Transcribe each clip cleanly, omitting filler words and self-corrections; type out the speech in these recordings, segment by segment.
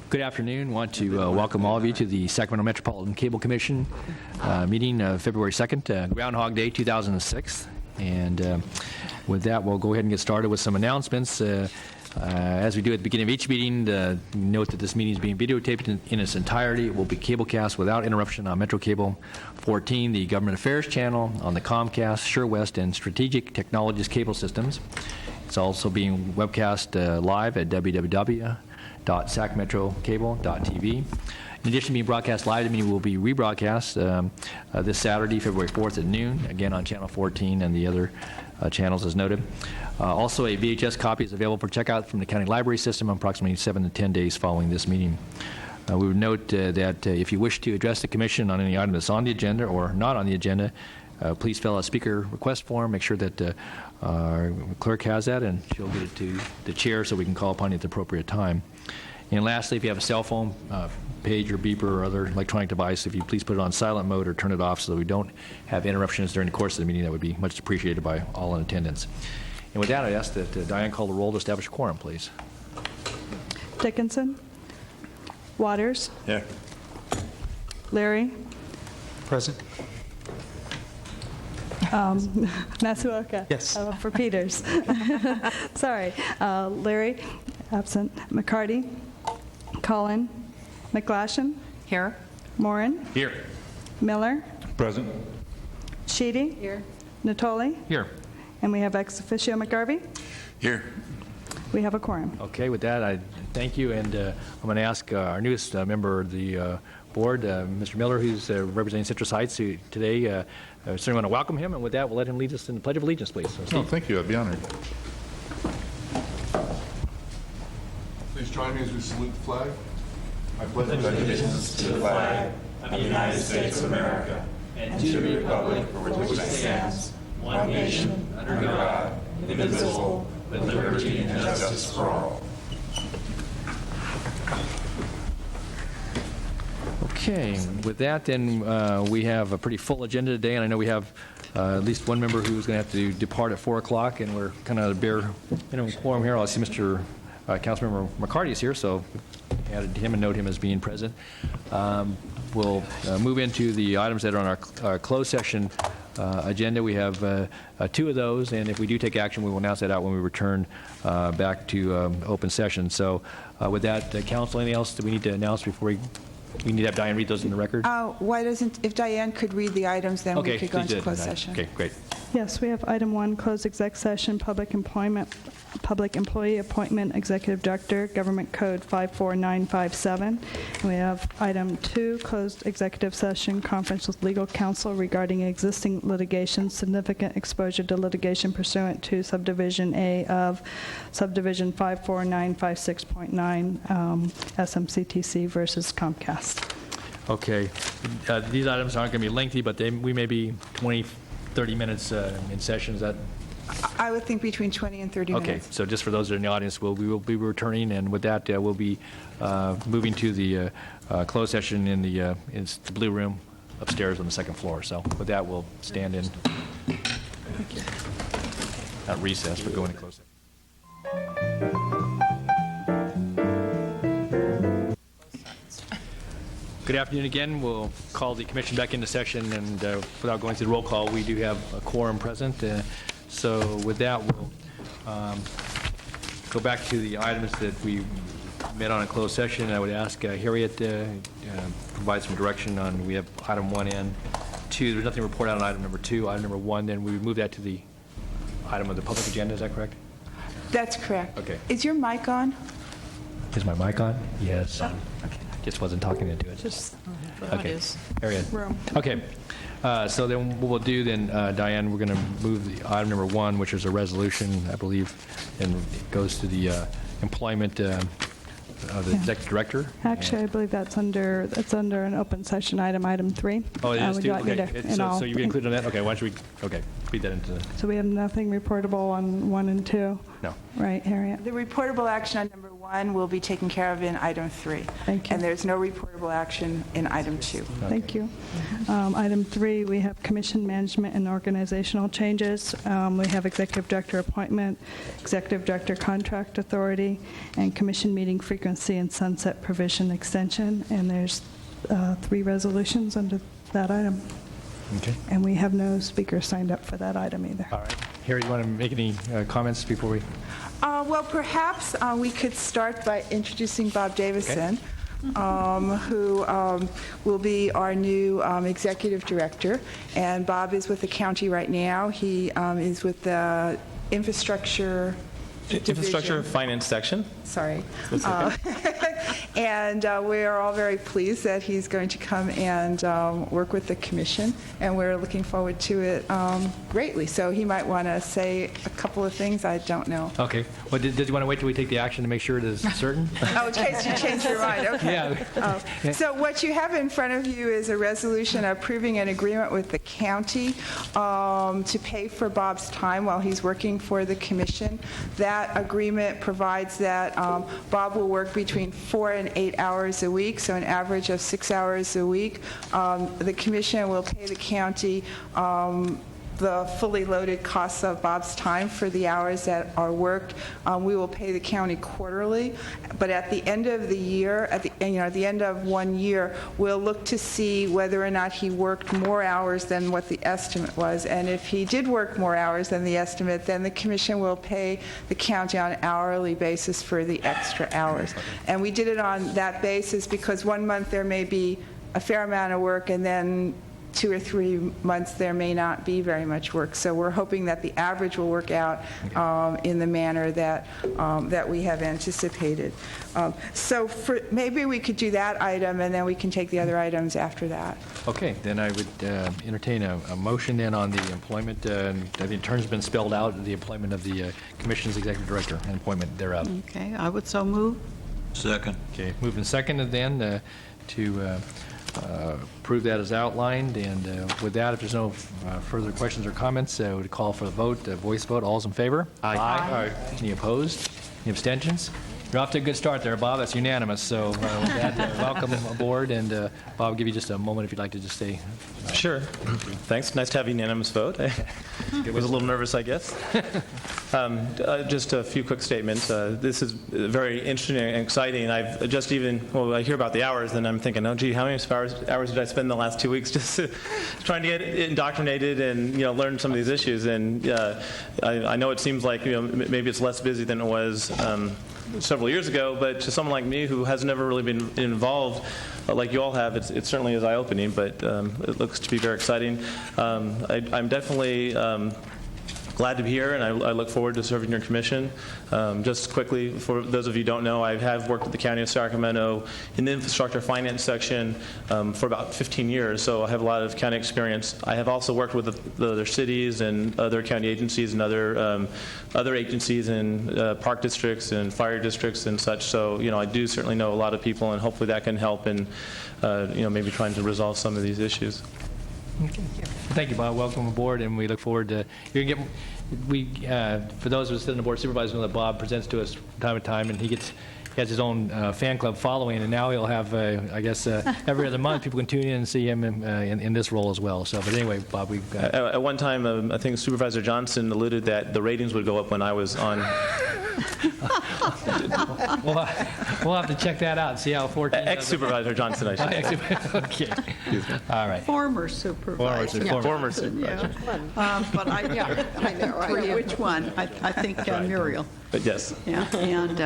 Good afternoon. I want to welcome all of you to the Sacramento Metropolitan Cable Commission meeting of February 2nd, Groundhog Day 2006. And with that, we'll go ahead and get started with some announcements. As we do at the beginning of each meeting, note that this meeting is being videotaped in its entirety. It will be cablecast without interruption on Metro Cable 14, the Government Affairs channel, on the Comcast, SureWest, and Strategic Technologies cable systems. It's also being webcast live at www.sacmetrocable.tv. In addition to being broadcast live, the meeting will be rebroadcast this Saturday, February 4th at noon, again on Channel 14 and the other channels as noted. Also, a VHS copy is available for checkout from the county library system approximately 7 to 10 days following this meeting. We would note that if you wish to address the Commission on any item that's on the agenda or not on the agenda, please fill out a speaker request form. Make sure that our clerk has that, and she'll get it to the chair so we can call upon it at the appropriate time. And lastly, if you have a cell phone, pager, beeper, or other electronic device, if you please put it on silent mode or turn it off so that we don't have interruptions during the course of the meeting, that would be much appreciated by all in attendance. And with that, I ask that Diane call the roll to establish a quorum, please. Dickinson. Waters. Here. Larry. Present. Masuoka. Yes. For Peters. Sorry. Larry. Absent. McCarty. Cullen. McGlashan. Here. Morin. Here. Miller. Present. Sheedy. Here. Natoli. Here. And we have ex officio McGarvey. Here. We have a quorum. Okay, with that, I thank you, and I'm going to ask our newest member of the board, Mr. Miller, who's representing Citrus Heights today. I certainly want to welcome him, and with that, we'll let him lead us in the Pledge of Allegiance, please. So, Oh, thank you. I'd be honored. Please join me as we salute the flag. I pledge allegiance to the flag of the United States of America and to the republic for which it stands, one nation, under God, indivisible, with liberty and justice for all. okay, with that, then we have a pretty full agenda today, and I know we have at least one member who's going to have to depart at 4 o'clock, and we're kind of bare quorum here. I see Mr. Councilmember McCarty is here, so added him and note him as being present. We'll move into the items that are on our closed session agenda. We have 2 of those, and if we do take action, we will announce that out when we return back to open session. So with that, Council, anything else that we need to announce before we need to have Diane read those in the record? Why doesn't, if Diane could read the items, then we could go into closed session. Okay, great. Yes, we have item 1, closed exec session, public employee appointment, executive director, government code 54957. And we have item 2, closed executive session, conference with legal counsel regarding existing litigation, significant exposure to litigation pursuant to subdivision A of subdivision 54956.9 Smctc versus Comcast. Okay. These items aren't going to be lengthy, but we may be 20, 30 minutes in session. Is that? I would think between 20 and 30 minutes. Okay, so just for those that are in the audience, we will be returning, and with that, we'll be moving to the closed session in the blue room upstairs on the 2nd floor. So with that, we'll stand in at recess for going to closed session. Good afternoon again. We'll call the commission back into session, and without going through the roll call, we do have a quorum present. So with that, we'll go back to the items that we met on a closed session. I would ask Harriet to provide some direction on, we have item 1 and 2. There's nothing to report out on item number 2. Item number 1, then we move that to the item of the public agenda. Is that correct? That's correct. Okay. Is your mic on? Is my mic on? Yes. Okay. Just wasn't talking into it. Just Okay. Harriet. room. Okay. So then what we'll do then, Diane, we're going to move the item number 1, which is a resolution, I believe, and it goes to the employment of the executive director. Actually, I believe that's under an open session item 3. Oh, it is Would too? you like me Okay. to- So you included in that? Okay, why don't we, feed that into the, So we have nothing reportable on 1 and 2? no. Right, Harriet? The reportable action on number 1 1 will be taken care of in item 3. Thank you. And there's no reportable action in item 2. Thank you. Item 3, we have commission management and organizational changes. We have executive director appointment, executive director contract authority, and commission meeting frequency and sunset provision extension. And there's 3 resolutions under that item. Okay. And we have no speakers signed up for that item either. All right. Harry, you want to make any comments before we? Well, perhaps we could start by introducing Bob Davison, who will be our new executive director. And Bob is with the county right now. He is with the infrastructure Infrastructure Finance section. Sorry. And we are all very pleased that he's going to come and work with the commission, and we're looking forward to it greatly. So he might want to say a couple of things. I don't know. Okay. Well, did you want to wait till we take the action to make sure it is certain? Oh, in case you change your mind. Okay. Yeah. So what you have in front of you is a resolution approving an agreement with the county to pay for Bob's time while he's working for the commission. That agreement provides that Bob will work between 4 and 8 hours a week, so an average of 6 hours a week. The commission will pay the county the fully loaded costs of Bob's time for the hours that are worked. We will pay the county quarterly, but at the end of the year, at the end of 1 year, we'll look to see whether or not he worked more hours than what the estimate was. And if he did work more hours than the estimate, then the commission will pay the county on an hourly basis for the extra hours. And we did it on that basis because 1 month there may be a fair amount of work, and then 2 or 3 months there may not be very much work. So we're hoping that the average will work out in the manner that that we have anticipated. So maybe we could do that item, and then we can take the other items after that. Okay, then I would entertain a motion then on the employment. The term's been spelled out, the employment of the commission's executive director and appointment thereof. Okay, I would so move. Second. Okay, moved and seconded then to approve that as outlined. And with that, if there's no further questions or comments, I would call for the vote, voice vote. All's in favor? Aye. Aye. Any opposed? Any abstentions? You're off to a good start there, Bob. That's unanimous. So with that, welcome aboard. And Bob, I'll give you just a moment if you'd like to just say. Sure. Thanks. Nice to have a unanimous vote. I was a little nervous, I guess. Just a few quick statements. This is very interesting and exciting. I've just I hear about the hours, and I'm thinking, oh, gee, how many hours did I spend the last 2 weeks just trying to get indoctrinated and learn some of these issues? And I know it seems like maybe it's less busy than it was several years ago, but to someone like me who has never really been involved like you all have, it certainly is eye-opening, but it looks to be very exciting. I'm definitely glad to be here, and I look forward to serving your commission. Just quickly, for those of you who don't know, I have worked with the County of Sacramento in the infrastructure finance section for about 15 years, so I have a lot of county experience. I have also worked with the other cities and other county agencies and other agencies in park districts and fire districts and such, so I do certainly know a lot of people, and hopefully that can help in maybe trying to resolve some of these issues. Okay. Thank you, Bob. Welcome aboard, and we look forward to you're gonna get. For those of us sitting on the board of supervisors, know that Bob presents to us from time to time, and he has his own fan club following, and now he'll have, I guess, every other month people can tune in and see him in this role as well. So, but anyway, Bob, we've got. At one time, I think Supervisor Johnson alluded that the ratings would go up when I was on. We'll have to check that out and see how 14. Ex-Supervisor Johnson, I should say. Okay. All right. Former supervisor. Former supervisor. But I know, right? Which one? I think Muriel. But yes. Yeah, and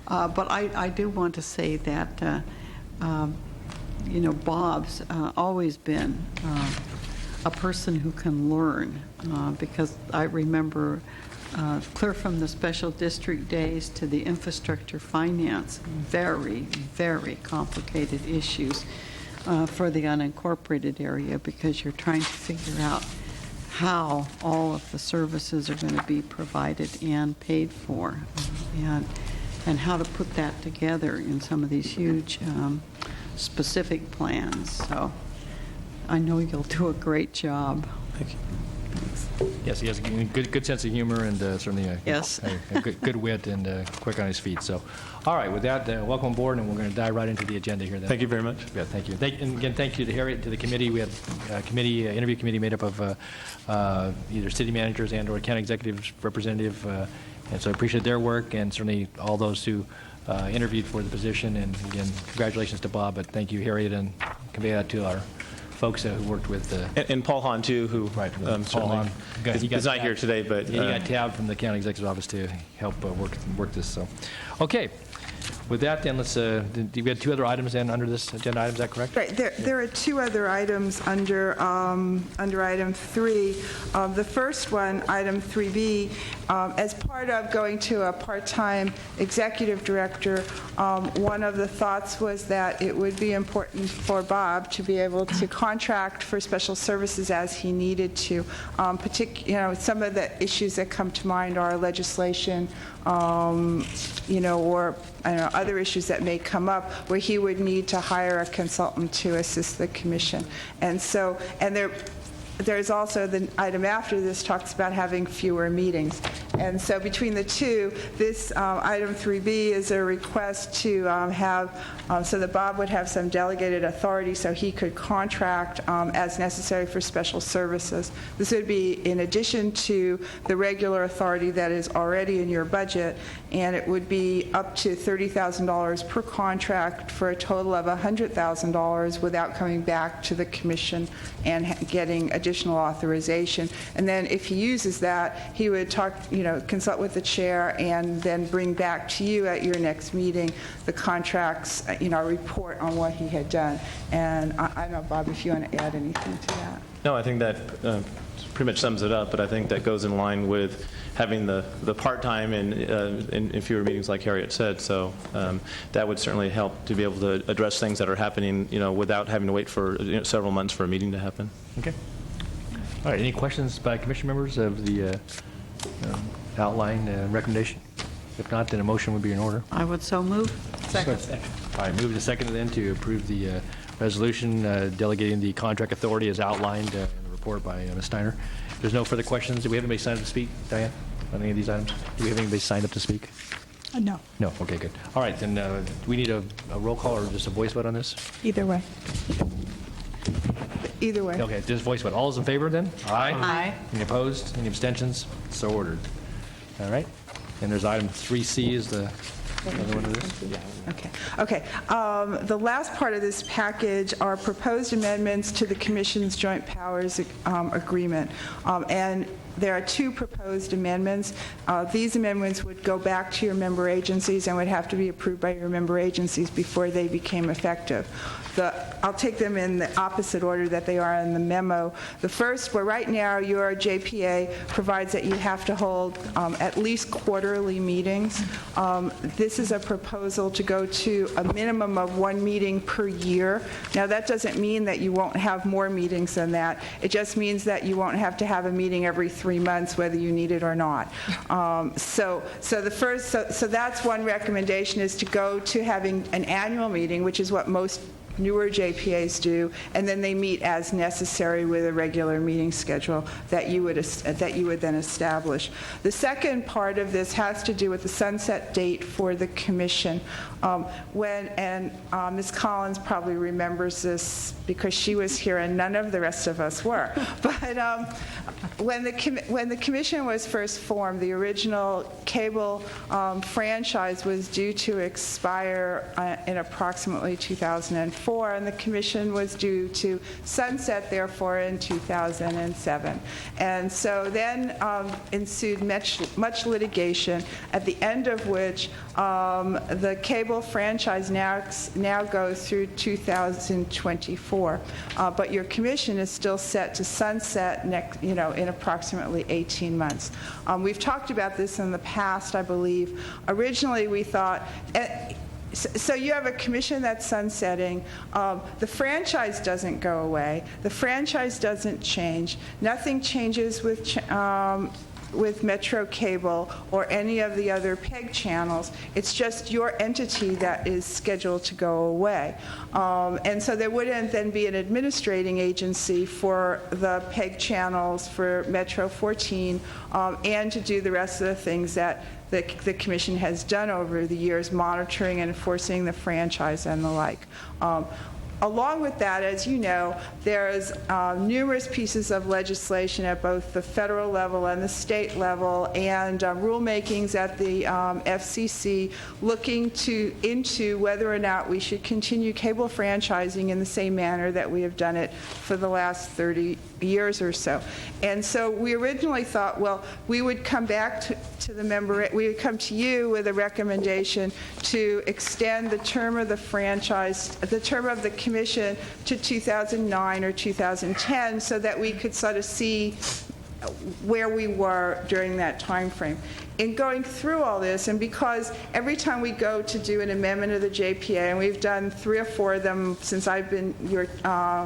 but I do want to say that Bob's always been a person who can learn because I remember. Clear from the special district days to the infrastructure finance, very, very complicated issues for the unincorporated area because you're trying to figure out how all of the services are going to be provided and paid for and how to put that together in some of these huge specific plans. So I know you'll do a great job. Thank you. Thanks. Yes, he has a good sense of humor and certainly Yes. a good wit and quick on his feet. So, all right, with that, welcome aboard, and we're going to dive right into the agenda here then. Thank you very much. Yeah, thank you. And again, thank you to Harriet, to the committee. We had a committee, interview committee made up of either city managers and or county executive representative, and so I appreciate their work, and certainly all those who interviewed for the position. And again, congratulations to Bob, but thank you, Harriet, and convey that to our folks who worked with. And Paul Hahn, too, who Right, Paul certainly Hahn. is not here today, but... Yeah, he got tabbed from the county executive office to help work this. So, okay. With that, then let's. We had two other items then under this agenda item. Is that correct? Right, there are two other items under item 3. The first one, item 3B, as part of going to a part-time executive director, one of the thoughts was that it would be important for Bob to be able to contract for special services as he needed to. Some of the issues that come to mind are legislation, or other issues that may come up where he would need to hire a consultant to assist the commission. And so, there's also the item after this talks about having fewer meetings. And so between the two, this item 3B is a request to so that Bob would have some delegated authority so he could contract as necessary for special services. This would be in addition to the regular authority that is already in your budget, and it would be up to $30,000 per contract for a total of $100,000 without coming back to the commission and getting additional authorization. And then if he uses that, he would consult with the chair and then bring back to you at your next meeting the contracts, report on what he had done. And I don't know, Bob, if you want to add anything to that. No, I think that pretty much sums it up, but I think that goes in line with having the part-time and fewer meetings, like Harriet said. So that would certainly help to be able to address things that are happening, without having to wait for several months for a meeting to happen. Okay. All right. Any questions by commission members of the outline recommendation? If not, then a motion would be in order. I would so move. Second. All right. Move to second then to approve the resolution delegating the contract authority as outlined in the report by Ms. Steiner. If there's no further questions, do we have anybody signed up to speak, Diane, on any of these items? Do we have anybody signed up to speak? No, No. Okay, good. All right. Then do we need a roll call or just a voice vote on this? either way. Either way. Okay, just voice vote. All those in favor then? Aye. Aye. Any opposed? Any abstentions? So ordered. All right. And there's item 3C is the other one of this? Okay. The last part of this package are proposed amendments to the Commission's Joint Powers Agreement. And there are two proposed amendments. These amendments would go back to your member agencies and would have to be approved by your member agencies before they became effective. I'll take them in the opposite order that they are in the memo. The first, where right now your JPA provides that you have to hold at least quarterly meetings. This is a proposal to go to a minimum of one meeting per year. Now, that doesn't mean that you won't have more meetings than that. It just means that you won't have to have a meeting every 3 months, whether you need it or not. So that's one recommendation, is to go to having an annual meeting, which is what most newer JPAs do, and then they meet as necessary with a regular meeting schedule that you would then establish. The second part of this has to do with the sunset date for the commission. Ms. Collins probably remembers this because she was here and none of the rest of us were. But when the commission was first formed, the original cable franchise was due to expire in approximately 2004, and the commission was due to sunset, therefore, in 2007. And so then ensued much litigation, at the end of which the cable franchise now goes through 2024. But your commission is still set to sunset in approximately 18 months. We've talked about this in the past, I believe. Originally, we thought... So you have a commission that's sunsetting. The franchise doesn't go away. The franchise doesn't change. Nothing changes with with Metro Cable or any of the other PEG channels. It's just your entity that is scheduled to go away. And so there wouldn't then be an administrating agency for the PEG channels for Metro 14 and to do the rest of the things that the Commission has done over the years, monitoring and enforcing the franchise and the like. Along with that, as you know, there's numerous pieces of legislation at both the federal level and the state level, and rulemakings at the FCC looking into whether or not we should continue cable franchising in the same manner that we have done it for the last 30 years or so. And so we originally thought, well, we would come back to the member, we would come to you with a recommendation to extend the term of the franchise, the term of the commission to 2009 or 2010, so that we could sort of see where we were during that time frame. In going through all this, and because every time we go to do an amendment of the JPA, and we've done 3 or 4 of them since I've been your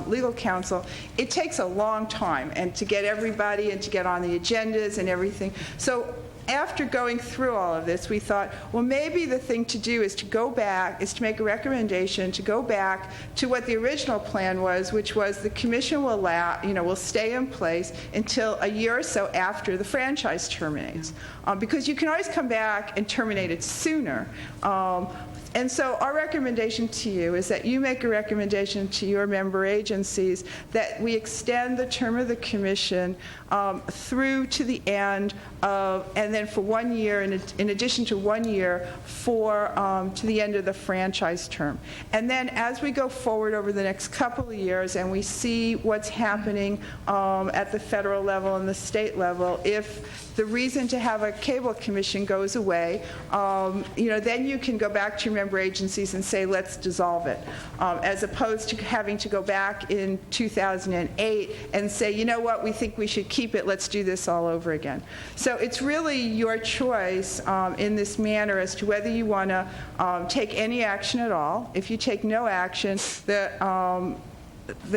legal counsel, it takes a long time, and to get everybody and to get on the agendas and everything. So after going through all of this, we thought, well, maybe the thing to do is to go back, is to make a recommendation to go back to what the original plan was, which was the commission will will stay in place until a year or so after the franchise terminates. Because you can always come back and terminate it sooner. And so our recommendation to you is that you make a recommendation to your member agencies that we extend the term of the commission through to the end of, and then for 1 year, in addition to 1 year, for to the end of the franchise term. And then as we go forward over the next couple of years and we see what's happening at the federal level and the state level, if the reason to have a cable commission goes away, then you can go back to your member agencies and say, let's dissolve it, as opposed to having to go back in 2008 and say, you know what, we think we should keep it, let's do this all over again. So it's really your choice in this manner as to whether you want to take any action at all. If you take no action, the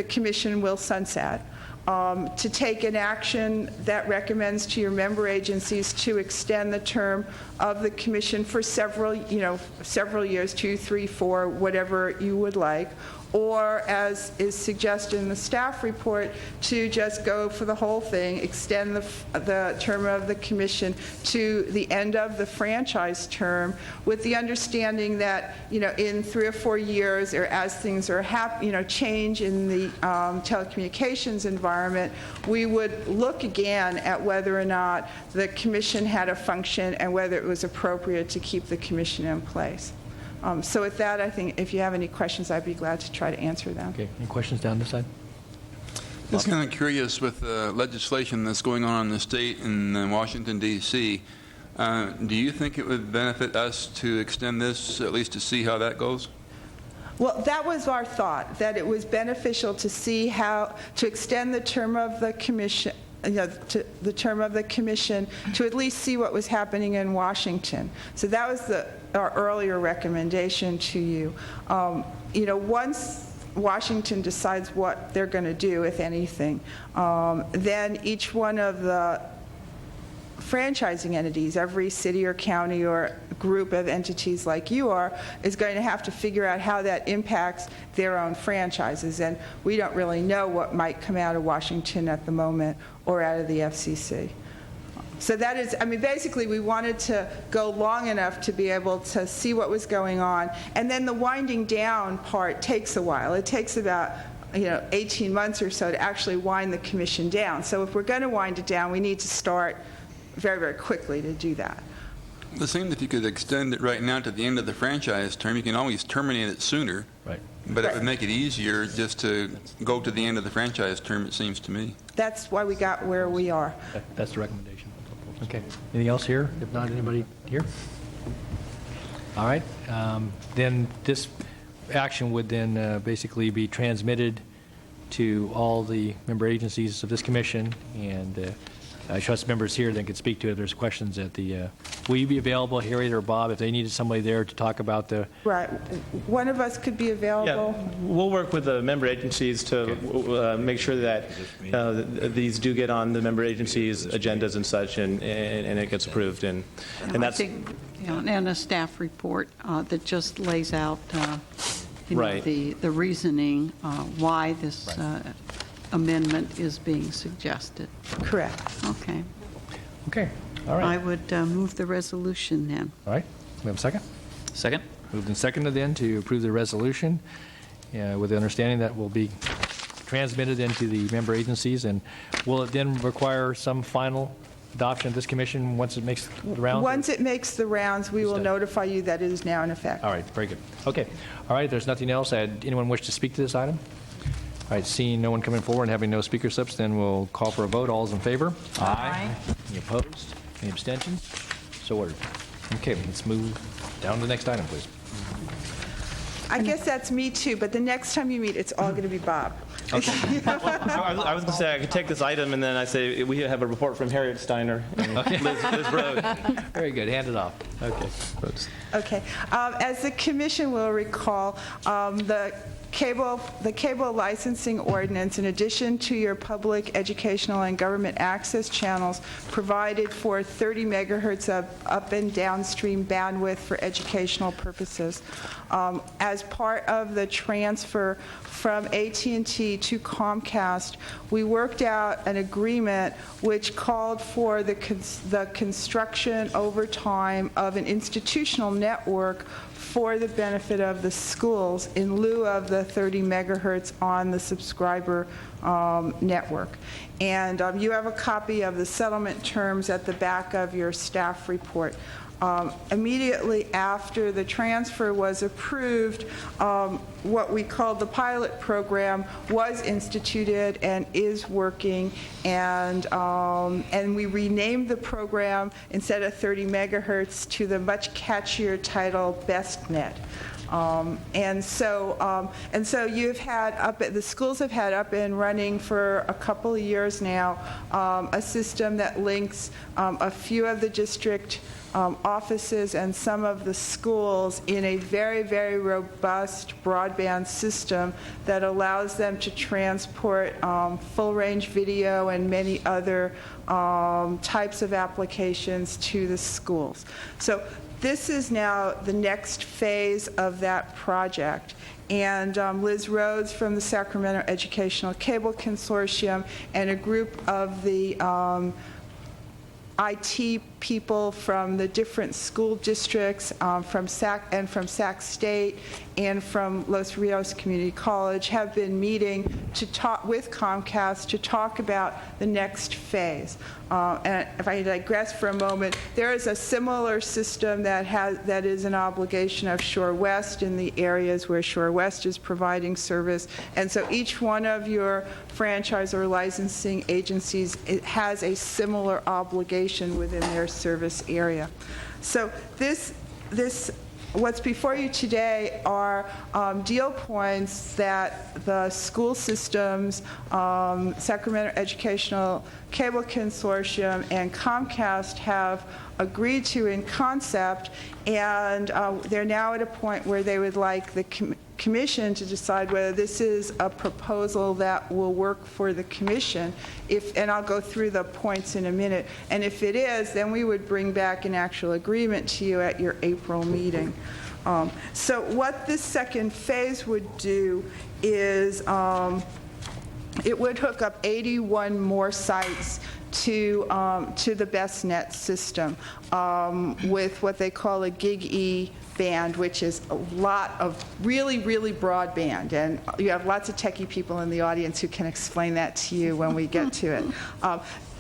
commission will sunset. To take an action that recommends to your member agencies to extend the term of the commission for several years, 2, 3, 4, whatever you would like, or as is suggested in the staff report, to just go for the whole thing, extend the term of the commission to the end of the franchise term, with the understanding that in 3 or 4 years, or as things are change in the telecommunications environment, we would look again at whether or not the commission had a function and whether it was appropriate to keep the commission in place. So with that, I think if you have any questions, I'd be glad to try to answer them. Okay, any questions down this side? Just kind of curious with the legislation that's going on in the state in Washington, D.C., do you think it would benefit us to extend this, at least to see how that goes? Well, that was our thought, that it was beneficial to see how to extend the term of the commission, to the term of the commission, to at least see what was happening in Washington. So that was our earlier recommendation to you. Once Washington decides what they're going to do, if anything, then each one of the franchising entities, every city or county or group of entities like you are, is going to have to figure out how that impacts their own franchises. And we don't really know what might come out of Washington at the moment or out of the FCC. So that is, basically we wanted to go long enough to be able to see what was going on. And then the winding down part takes a while. It takes about 18 months or so to actually wind the commission down. So if we're going to wind it down, we need to start very, very quickly to do that. It seems if you could extend it right now to the end of the franchise term, you can always terminate it sooner. Right. But it would make it easier just to go to the end of the franchise term, it seems to me. That's why we got where we are. That's the recommendation. Okay. Anything else here? If not, anybody here? All right. Then this action would then basically be transmitted to all the member agencies of this commission, and trust members here that could speak to it if there's questions at the, will you be available, Harriet or Bob, if they needed somebody there to talk about the, Right. One of us could be Yeah, available. we'll work with the member agencies to make sure that these do get on the member agencies' agendas and such, and it gets approved. And I that's think, and a staff report that just lays out, Right. the reasoning why this amendment is being suggested. Correct. Okay. okay, all I right. would move the resolution then. All right, we have a second? Second? Moved and seconded then to approve the resolution with the understanding that will be transmitted into the member agencies, and will it then require some final adoption of this commission once it makes the round? Once it makes the rounds, we will Understood. notify you that it is now in effect. All right, very good. Okay, all right, there's nothing else. Anyone wish to speak to this item? All right, seeing no one coming forward and having no speaker slips, then we'll call for a vote. All is in favor? Aye. Any opposed? Any abstentions? So ordered. Okay, let's move down to the next item, please. I guess that's me too, but the next time you meet, it's all going to be Bob. I was going to say I could take this item and then I say we have a report from Harriet Steiner and Liz Rhodes. Very good, hand it off. Okay. Okay. As the commission will recall, the cable licensing ordinance, in addition to your public, educational, and government access channels, provided for 30 megahertz of up and downstream bandwidth for educational purposes. As part of the transfer from AT&T to Comcast, we worked out an agreement which called for the construction over time of an institutional network for the benefit of the schools in lieu of the 30 megahertz on the subscriber network. And you have a copy of the settlement terms at the back of your staff report. Immediately after the transfer was approved, what we called the pilot program was instituted and is working, and we renamed the program, instead of 30 megahertz, to the much catchier title BestNet. And so you've had the schools have had up and running for a couple of years now a system that links a few of the district offices and some of the schools in a very, very robust broadband system that allows them to transport full-range video and many other types of applications to the schools. So this is now the next phase of that project. And Liz Rhodes from the Sacramento Educational Cable Consortium and a group of the IT people from the different school districts, from Sac State and from Los Rios Community College have been meeting to talk with Comcast to talk about the next phase. And if I digress for a moment, there is a similar system that is an obligation of Shore West in the areas where Shore West is providing service. And so each one of your franchise or licensing agencies has a similar obligation within their service area. So what's before you today are deal points that the school systems, Sacramento Educational Cable Consortium, and Comcast have agreed to in concept, and they're now at a point where they would like the commission to decide whether this is a proposal that will work for the commission. And I'll go through the points in a minute. And if it is, then we would bring back an actual agreement to you at your April meeting. So what this second phase would do is it would hook up 81 more sites to the BestNet system with what they call a Gig-E band, which is a lot of really, really broadband. And you have lots of techie people in the audience who can explain that to you when we get to it.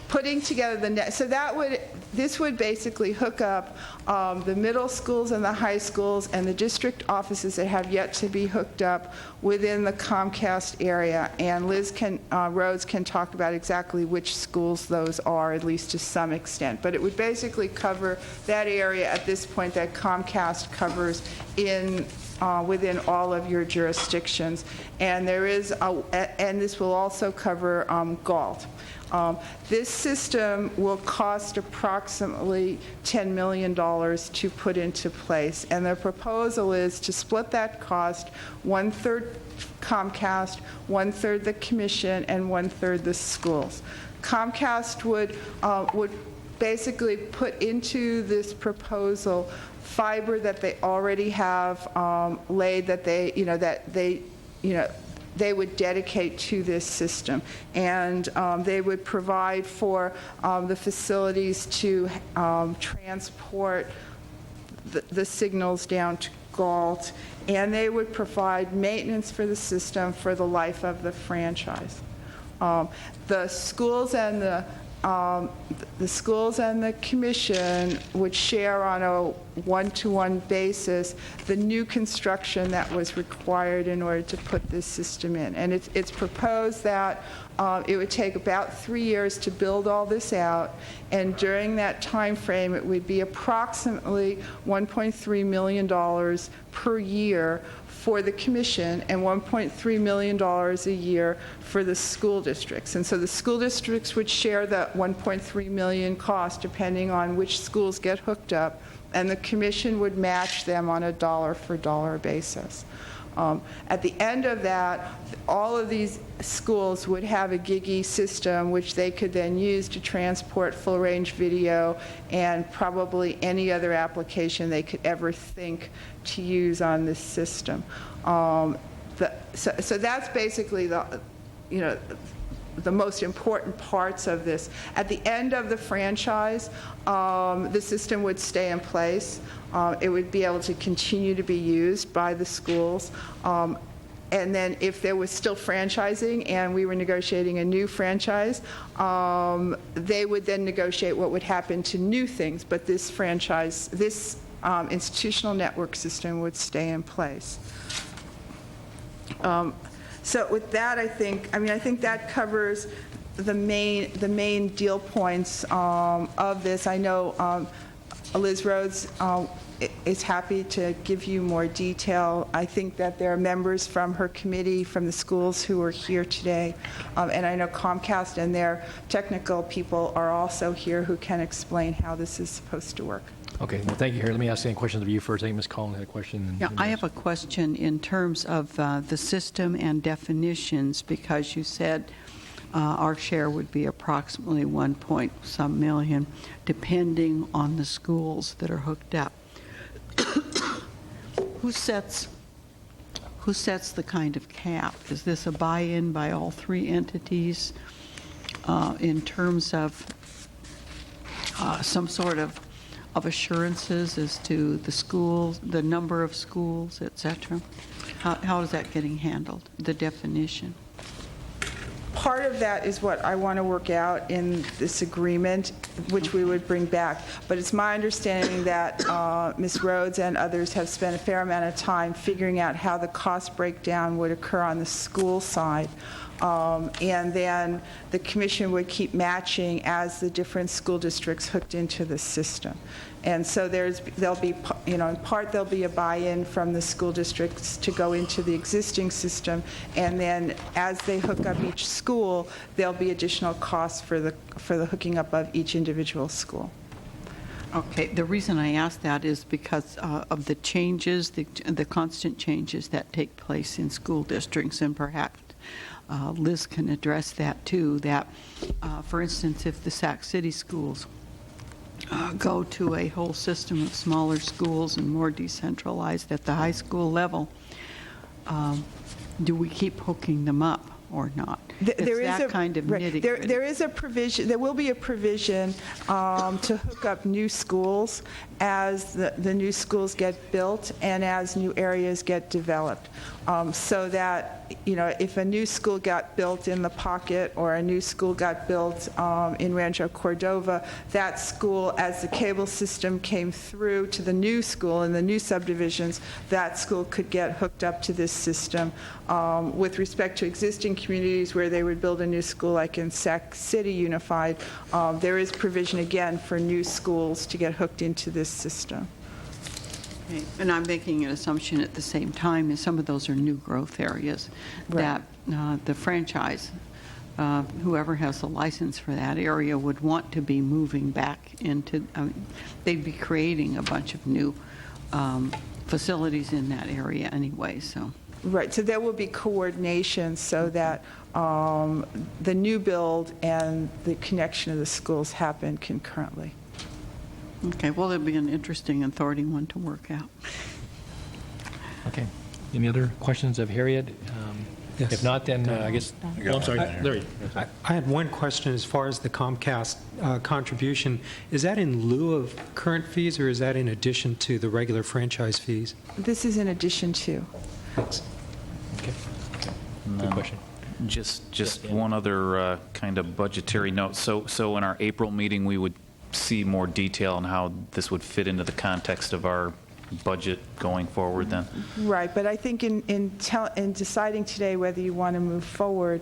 Putting together the net, so this would basically hook up the middle schools and the high schools and the district offices that have yet to be hooked up within the Comcast area. And Liz Rhodes can talk about exactly which schools those are, at least to some extent. But it would basically cover that area at this point that Comcast covers within all of your jurisdictions. And and this will also cover Galt. This system will cost approximately $10 million to put into place, and the proposal is to split that cost, 1/3 Comcast, 1/3 the commission, and 1/3 the schools. Comcast would basically put into this proposal fiber that they already have laid, that they would dedicate to this system, and they would provide for the facilities to transport the signals down to Galt, and they would provide maintenance for the system for the life of the franchise. The schools and the commission would share on a one-to-one basis the new construction that was required in order to put this system in. And it's proposed that it would take about 3 years to build all this out, and during that time frame it would be approximately $1.3 million per year for the commission and $1.3 million a year for the school districts. And so the school districts would share that $1.3 million cost depending on which schools get hooked up, and the commission would match them on a dollar-for-dollar basis. At the end of that, all of these schools would have a GIGI system which they could then use to transport full-range video and probably any other application they could ever think to use on this system. So that's basically the most important parts of this. At the end of the franchise, the system would stay in place. It would be able to continue to be used by the schools. And then if there was still franchising and we were negotiating a new franchise, they would then negotiate what would happen to new things. But this institutional network system would stay in place. So with that, I think that covers the main deal points of this. I know Liz Rhodes is happy to give you more detail. I think that there are members from her committee, from the schools, who are here today. And I know Comcast and their technical people are also here who can explain how this is supposed to work. Okay, well, thank you, Harry. Let me ask any questions of you first. I think Ms. Collins had a question. Yeah, I have a question in terms of the system and definitions, because you said our share would be approximately 1-point-some million, depending on the schools that are hooked up. Who sets the kind of cap? Is this a buy-in by all three entities in terms of some sort of assurances as to the schools, the number of schools, et cetera? How is that getting handled, the definition? Part of that is what I want to work out in this agreement, which we would bring back. But it's my understanding that Ms. Rhodes and others have spent a fair amount of time figuring out how the cost breakdown would occur on the school side. And then the commission would keep matching as the different school districts hooked into the system. And so there'll be, in part there'll be a buy-in from the school districts to go into the existing system, and then as they hook up each school, there'll be additional costs for the hooking up of each individual school. Okay, the reason I ask that is because of the changes, the constant changes that take place in school districts, and perhaps Liz can address that too, that, for instance, if the Sac City schools go to a whole system of smaller schools and more decentralized at the high school level, do we keep hooking them up or not? There is a provision. There will be a provision to hook up new schools as the new schools get built and as new areas get developed, so that if a new school got built in the Pocket or a new school got built in Rancho Cordova, that school, as the cable system came through to the new school in the new subdivisions, that school could get hooked up to this system. With respect to existing communities where they would build a new school, like in Sac City Unified, there is provision again for new schools to get hooked into this system. Okay. And I'm making an assumption at the same time, is some of those are new growth areas, right, that the franchise whoever has a license for that area would want to be moving back into, they'd be creating a bunch of new facilities in that area anyway, so. Right, so there will be coordination so that the new build and the connection of the schools happen concurrently. Okay, well, it'll be an interesting and thorny one to work out. Okay. Any other questions of Harriet? Yes. If not, then I guess, oh, I'm sorry, Larry. I had one question as far as the Comcast contribution. Is that in lieu of current fees, or is that in addition to the regular franchise fees? This is in addition to. Thanks. Okay. Good question. Just one other kind of budgetary note. So in our April meeting, we would see more detail on how this would fit into the context of our budget going forward then? Right, but I think in deciding today whether you want to move forward,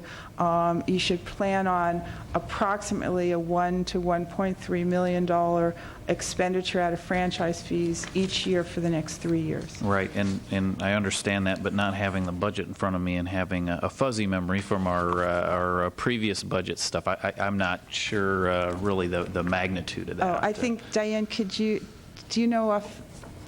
you should plan on approximately a $1 to $1.3 million expenditure out of franchise fees each year for the next 3 years. Right, and I understand that, but not having the budget in front of me and having a fuzzy memory from our previous budget stuff, I'm not sure really the magnitude of that. Oh, I think, Diane, do you know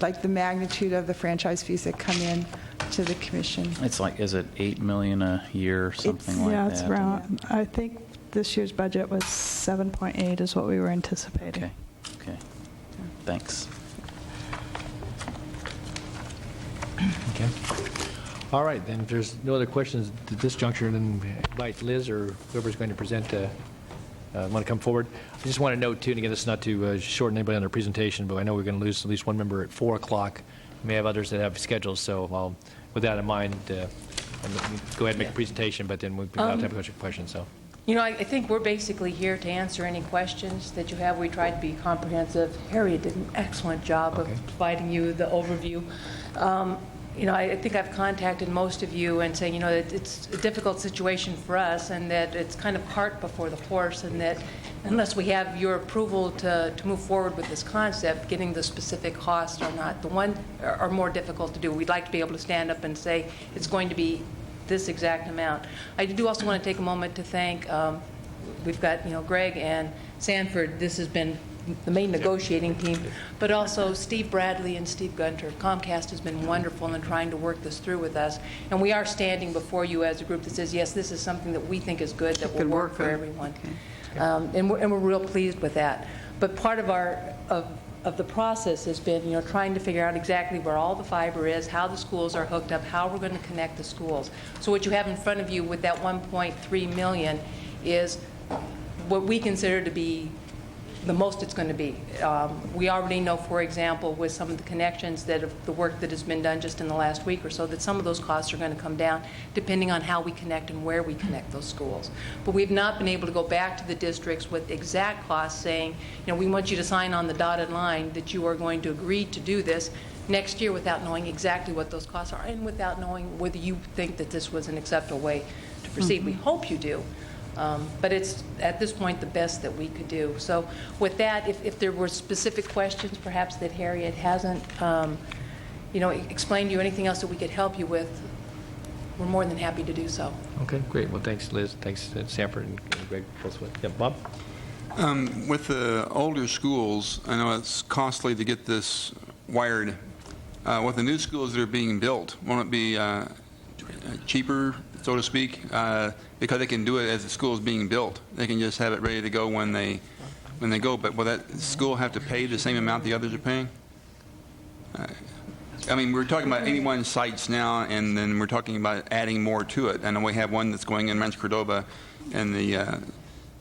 like the magnitude of the franchise fees that come in to the commission? It's like, is it $8 million a year or something like that? Yeah, it's around, I think this year's budget was 7.8 is what we were anticipating. Okay. Thanks. Okay. All right, then if there's no other questions at this juncture, then invite Liz or whoever's going to present want to come forward. I just want to note, too, and again, this is not to shorten anybody on their presentation, but I know we're going to lose at least one member at 4 o'clock. We may have others that have schedules, so with that in mind, go ahead and make a presentation, but then we'll have time for questions. So. You know, I think we're basically here to answer any questions that you have. We tried to be comprehensive. Harriet did an excellent job of providing you the overview. You know, I think I've contacted most of you and saying, you know, that it's a difficult situation for us and that it's kind of cart before the horse, and that unless we have your approval to move forward with this concept, getting the specific costs or not, the one are more difficult to do. We'd like to be able to stand up and say it's going to be this exact amount. I do also want to take a moment to thank, we've got, you know, Greg and Sanford. This has been the main negotiating team, but also Steve Bradley and Steve Gunter. Comcast has been wonderful in trying to work this through with us, and we are standing before you as a group that says, yes, this is something that we think is good, that will work for everyone. And we're real pleased with that. But part of our of the process has been, you know, trying to figure out exactly where all the fiber is, how the schools are hooked up, how we're going to connect the schools. So what you have in front of you with that $1.3 million is what we consider to be the most it's going to be. We already know, for example, with some of the connections the work that has been done just in the last week or so, that some of those costs are going to come down depending on how we connect and where we connect those schools. But we've not been able to go back to the districts with exact costs saying, you know, we want you to sign on the dotted line that you are going to agree to do this next year without knowing exactly what those costs are and without knowing whether you think that this was an acceptable way to proceed. Mm-hmm. We hope you do. But it's, at this point, the best that we could do. So with that, if there were specific questions, perhaps that Harriet hasn't, you know, explained to you, anything else that we could help you with, we're more than happy to do so. Okay, great. Well, thanks, Liz. Thanks, Sanford and Greg. Yeah, Bob? With the older schools, I know it's costly to get this wired. With the new schools that are being built, won't it be cheaper, so to speak, because they can do it as the school is being built? They can just have it ready to go when they go. But will that school have to pay the same amount the others are paying? I mean, we're talking about 81 sites now, and then we're talking about adding more to it. I know we have one that's going in Rancho Cordova and the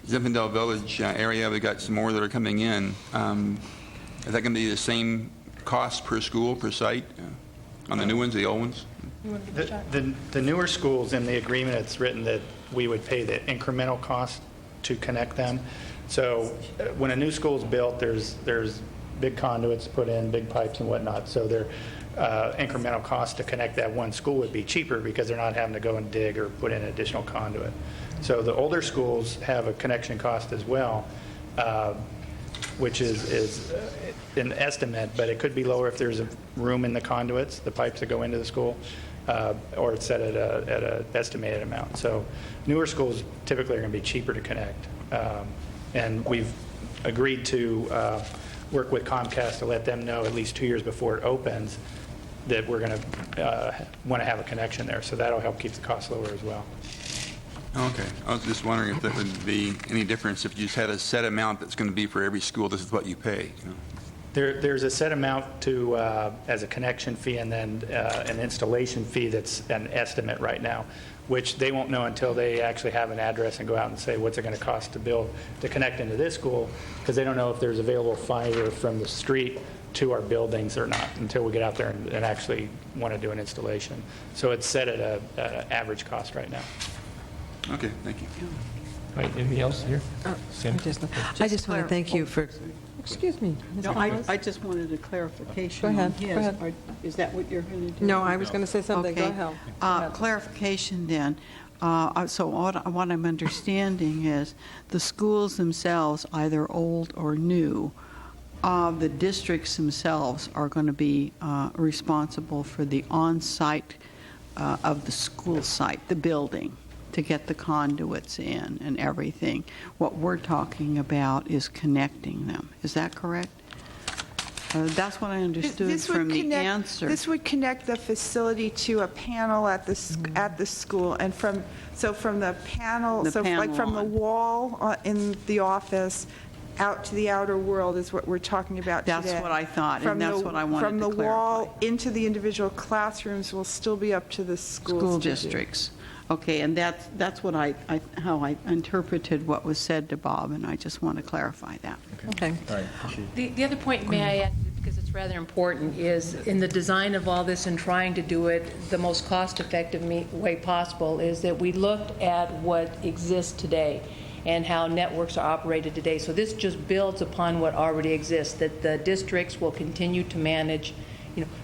Zinfandel Village area. We've got some more that are coming in. Is that going to be the same cost per school, per site, on the new ones, the old ones? The newer schools, in the agreement, it's written that we would pay the incremental cost to connect them. So when a new school is built, there's big conduits put in, big pipes and whatnot. So their incremental cost to connect that one school would be cheaper because they're not having to go and dig or put in additional conduit. So the older schools have a connection cost as well, which is an estimate, but it could be lower if there's a room in the conduits, the pipes that go into the school. or it's set at an estimated amount. So newer schools typically are going to be cheaper to connect. And we've agreed to work with Comcast to let them know at least 2 years before it opens that we're going to want to have a connection there. So that'll help keep the cost lower as well. Okay. I was just wondering if there would be any difference if you just had a set amount that's going to be for every school. This is what you pay. You know? There's a set amount to as a connection fee, and then an installation fee that's an estimate right now, which they won't know until they actually have an address and go out and say what's it going to cost to connect into this school, because they don't know if there's available fiber from the street to our buildings or not until we get out there and actually want to do an installation. So it's set at an average cost right now. Okay, thank you. All right, anything else here? Sam? I just want to thank you for, excuse me. No, Mr. Collins? I just wanted a clarification Go ahead, on his. go ahead. Is that what you're going to do? No, I was going to say something. Go Okay. ahead. Go ahead. Clarification then. So what I'm understanding is the schools themselves, either old or new, the districts themselves are going to be responsible for the on-site of the school site, the building, to get the conduits in and everything. What we're talking about is connecting them. Is that correct? That's what I understood from the answer. This would connect the facility to a panel at the school, and from the panel, The like from the panel on. wall in the office out to the outer world is what we're talking about today. That's what I thought, and that's what I wanted to From the clarify. wall into the individual classrooms will still be up to the schools School to do. districts. Okay, and that's what how I interpreted what was said to Bob, and I just want to clarify that. Okay. All right. The other point, may I add, because it's rather important, is in the design of all this and trying to do it the most cost-effective way possible, is that we looked at what exists today and how networks are operated today. So this just builds upon what already exists, that the districts will continue to manage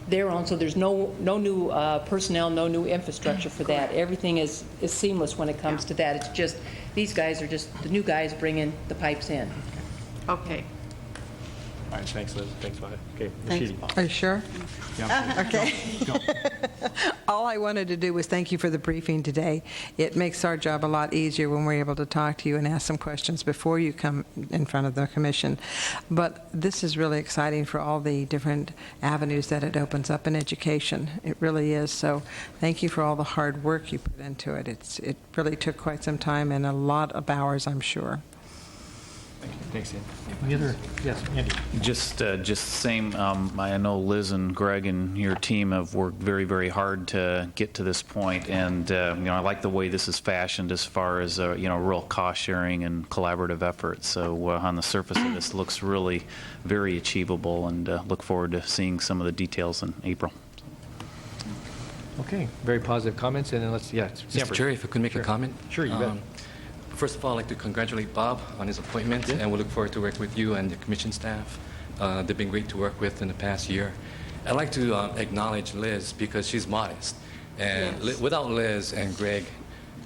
their own, so there's no new personnel, no new infrastructure for that. Everything is seamless when it comes to that. It's just, these guys are just, the new guys bringing the pipes in. Okay. All right, thanks, Liz. Thanks, Bob. Okay, Thanks, Rashidi. Bob. Are you sure? Yeah. Okay. All I wanted to do was thank you for the briefing today. It makes our job a lot easier when we're able to talk to you and ask some questions before you come in front of the commission. But this is really exciting for all the different avenues that it opens up in education. It really is. So thank you for all the hard work you put into it. It really took quite some time and a lot of hours, I'm sure. Thanks, Andy. Any other? Yes, Andy. Just same, I know Liz and Greg and your team have worked very, very hard to get to this point, and I like the way this is fashioned as far as real cost sharing and collaborative efforts. So on the surface of this, looks really very achievable, and look forward to seeing some of the details in April. Okay, very positive comments, and then Mr. Chair, if I could make a comment. Sure, you bet. First of all, I'd like to congratulate Bob on his appointment, and we look forward to working with you and the commission staff. They've been great to work with in the past year. I'd like to acknowledge Liz because she's modest. And without Liz and Greg,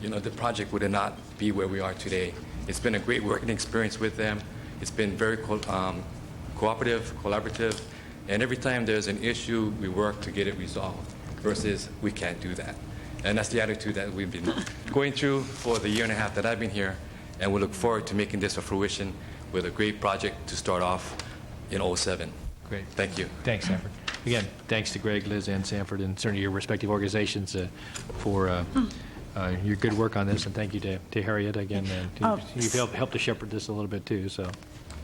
the project would not be where we are today. It's been a great working experience with them. It's been very cooperative, collaborative, and every time there's an issue, we work to get it resolved versus we can't do that. And that's the attitude that we've been going through for the year and a half that I've been here, and we look forward to making this a fruition with a great project to start off in '07. Great. Thank you. Thanks, Sanford. Again, thanks to Greg, Liz, and Sanford, and certainly your respective organizations for your good work on this, and thank you to Harriet again. You've helped to shepherd this a little bit too. So.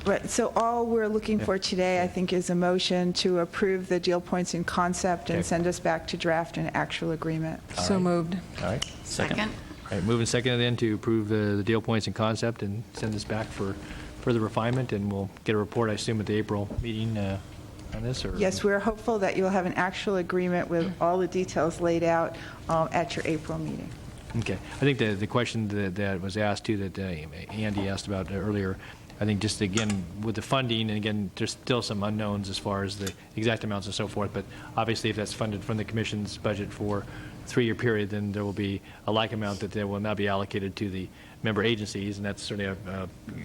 Right, so all we're looking for today, I think, is a motion to approve the deal points in concept and send us back to draft an actual agreement. So moved. All right. Second. All right, moving second then to approve the deal points and concept and send this back for further refinement, and we'll get a report, I assume, at the April meeting on this? Or? Yes, we're hopeful that you'll have an actual agreement with all the details laid out at your April meeting. Okay. I think the question that was asked too, that Andy asked about earlier, I think just again with the funding, and again there's still some unknowns as far as the exact amounts and so forth, but obviously if that's funded from the commission's budget for 3-year period, then there will be a like amount that will now be allocated to the member agencies, and that's certainly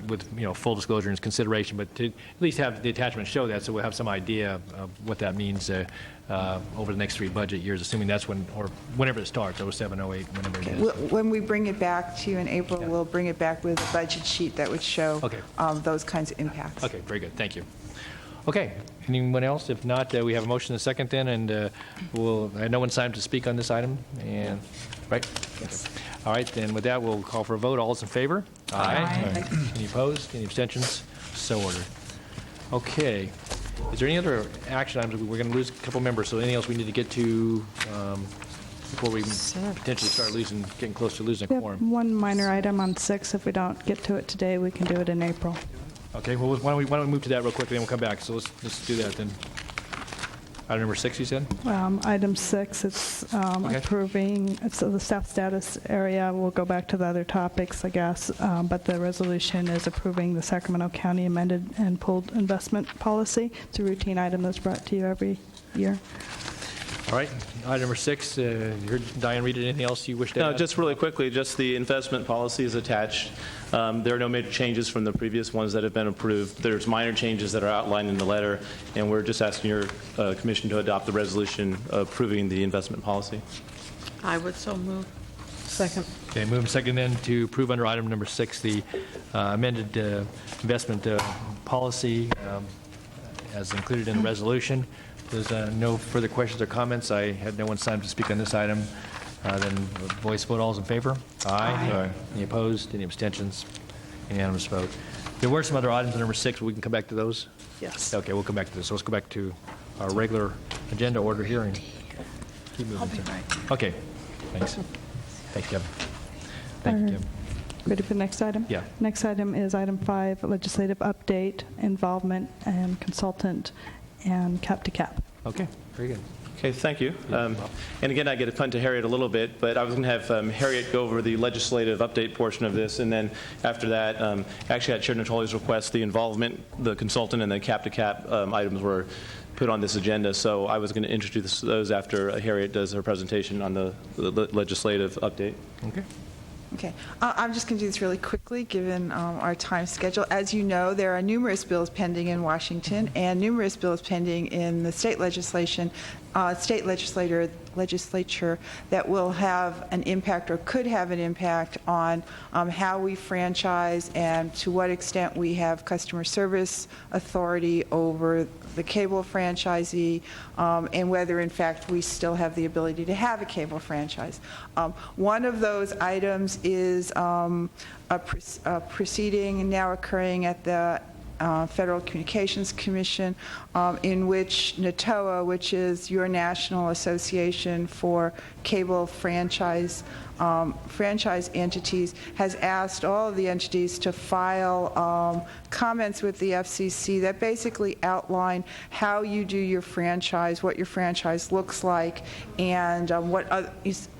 with full disclosure and consideration, but to at least have the attachment show that, so we'll have some idea of what that means over the next 3 budget years, assuming that's when, or whenever it starts, 07, 08, whenever it is. When we bring it back to you in April, we'll bring it back with a budget sheet that would show those kinds of impacts. Okay, very good, thank you. Okay, anyone else? If not, we have a motion and a second then, and no one's signed to speak on this item, and, right? Yes. Okay. All right, then with that, we'll call for a vote. All those in favor? Aye. Any opposed? Any abstentions? So ordered. Okay. Is there any other action items? We're going to lose a couple members, so anything else we need to get to before we potentially start getting close to losing a We quorum? have one minor item on 6. If we don't get to it today, we can do it in April. Okay, well, why don't we move to that real quickly, then we'll come back. So let's do that then. Item number 6, you said? Item 6, it's approving, so the staff status area, we'll go back to the other topics, I guess, but the resolution is approving the Sacramento County amended and pulled investment policy. It's a routine item that's brought to you every year. All right, item number 6, you heard Diane read it. Anything else you wish to add? No, just really quickly, just the investment policy is attached. There are no major changes from the previous ones that have been approved. There's minor changes that are outlined in the letter, and we're just asking your commission to adopt the resolution approving the investment policy. I would so move. Second. Okay, move second then to approve under item number 6 the amended investment policy as included in the resolution. There's no further questions or comments. I had no one signed to speak on this item. Then voice vote, all is in favor? Aye. Any opposed? Any abstentions? Unanimous vote. There were some other items on number 6, but we can come back to those? Yes. Okay, we'll come back to this. So let's go back to our regular agenda order hearing. Keep moving. I'll be right. Okay, thanks. Thank you, Kevin. Thank you, Kevin. Ready for the next item? Yeah. Next item is item 5, legislative update, involvement, and consultant, and cap to cap. Okay, very good. Okay, thank you. And again, I get to punt to Harriet a little bit, but I was going to have Harriet go over the legislative update portion of this, and then after that, actually at Chair Natoli's request, the involvement, the consultant, and the cap-to-cap items were put on this agenda, so I was going to introduce those after Harriet does her presentation on the legislative update. Okay. Okay. I'm just going to do this really quickly, given our time schedule. As you know, there are numerous bills pending in Washington and numerous bills pending in the state legislature that will have an impact or could have an impact on how we franchise and to what extent we have customer service authority over the cable franchisee, and whether, in fact, we still have the ability to have a cable franchise. One of those items is a proceeding now occurring at the Federal Communications Commission, in which NATOA, which is your national association for cable franchise entities, has asked all of the entities to file comments with the FCC that basically outline how you do your franchise, what your franchise looks like, and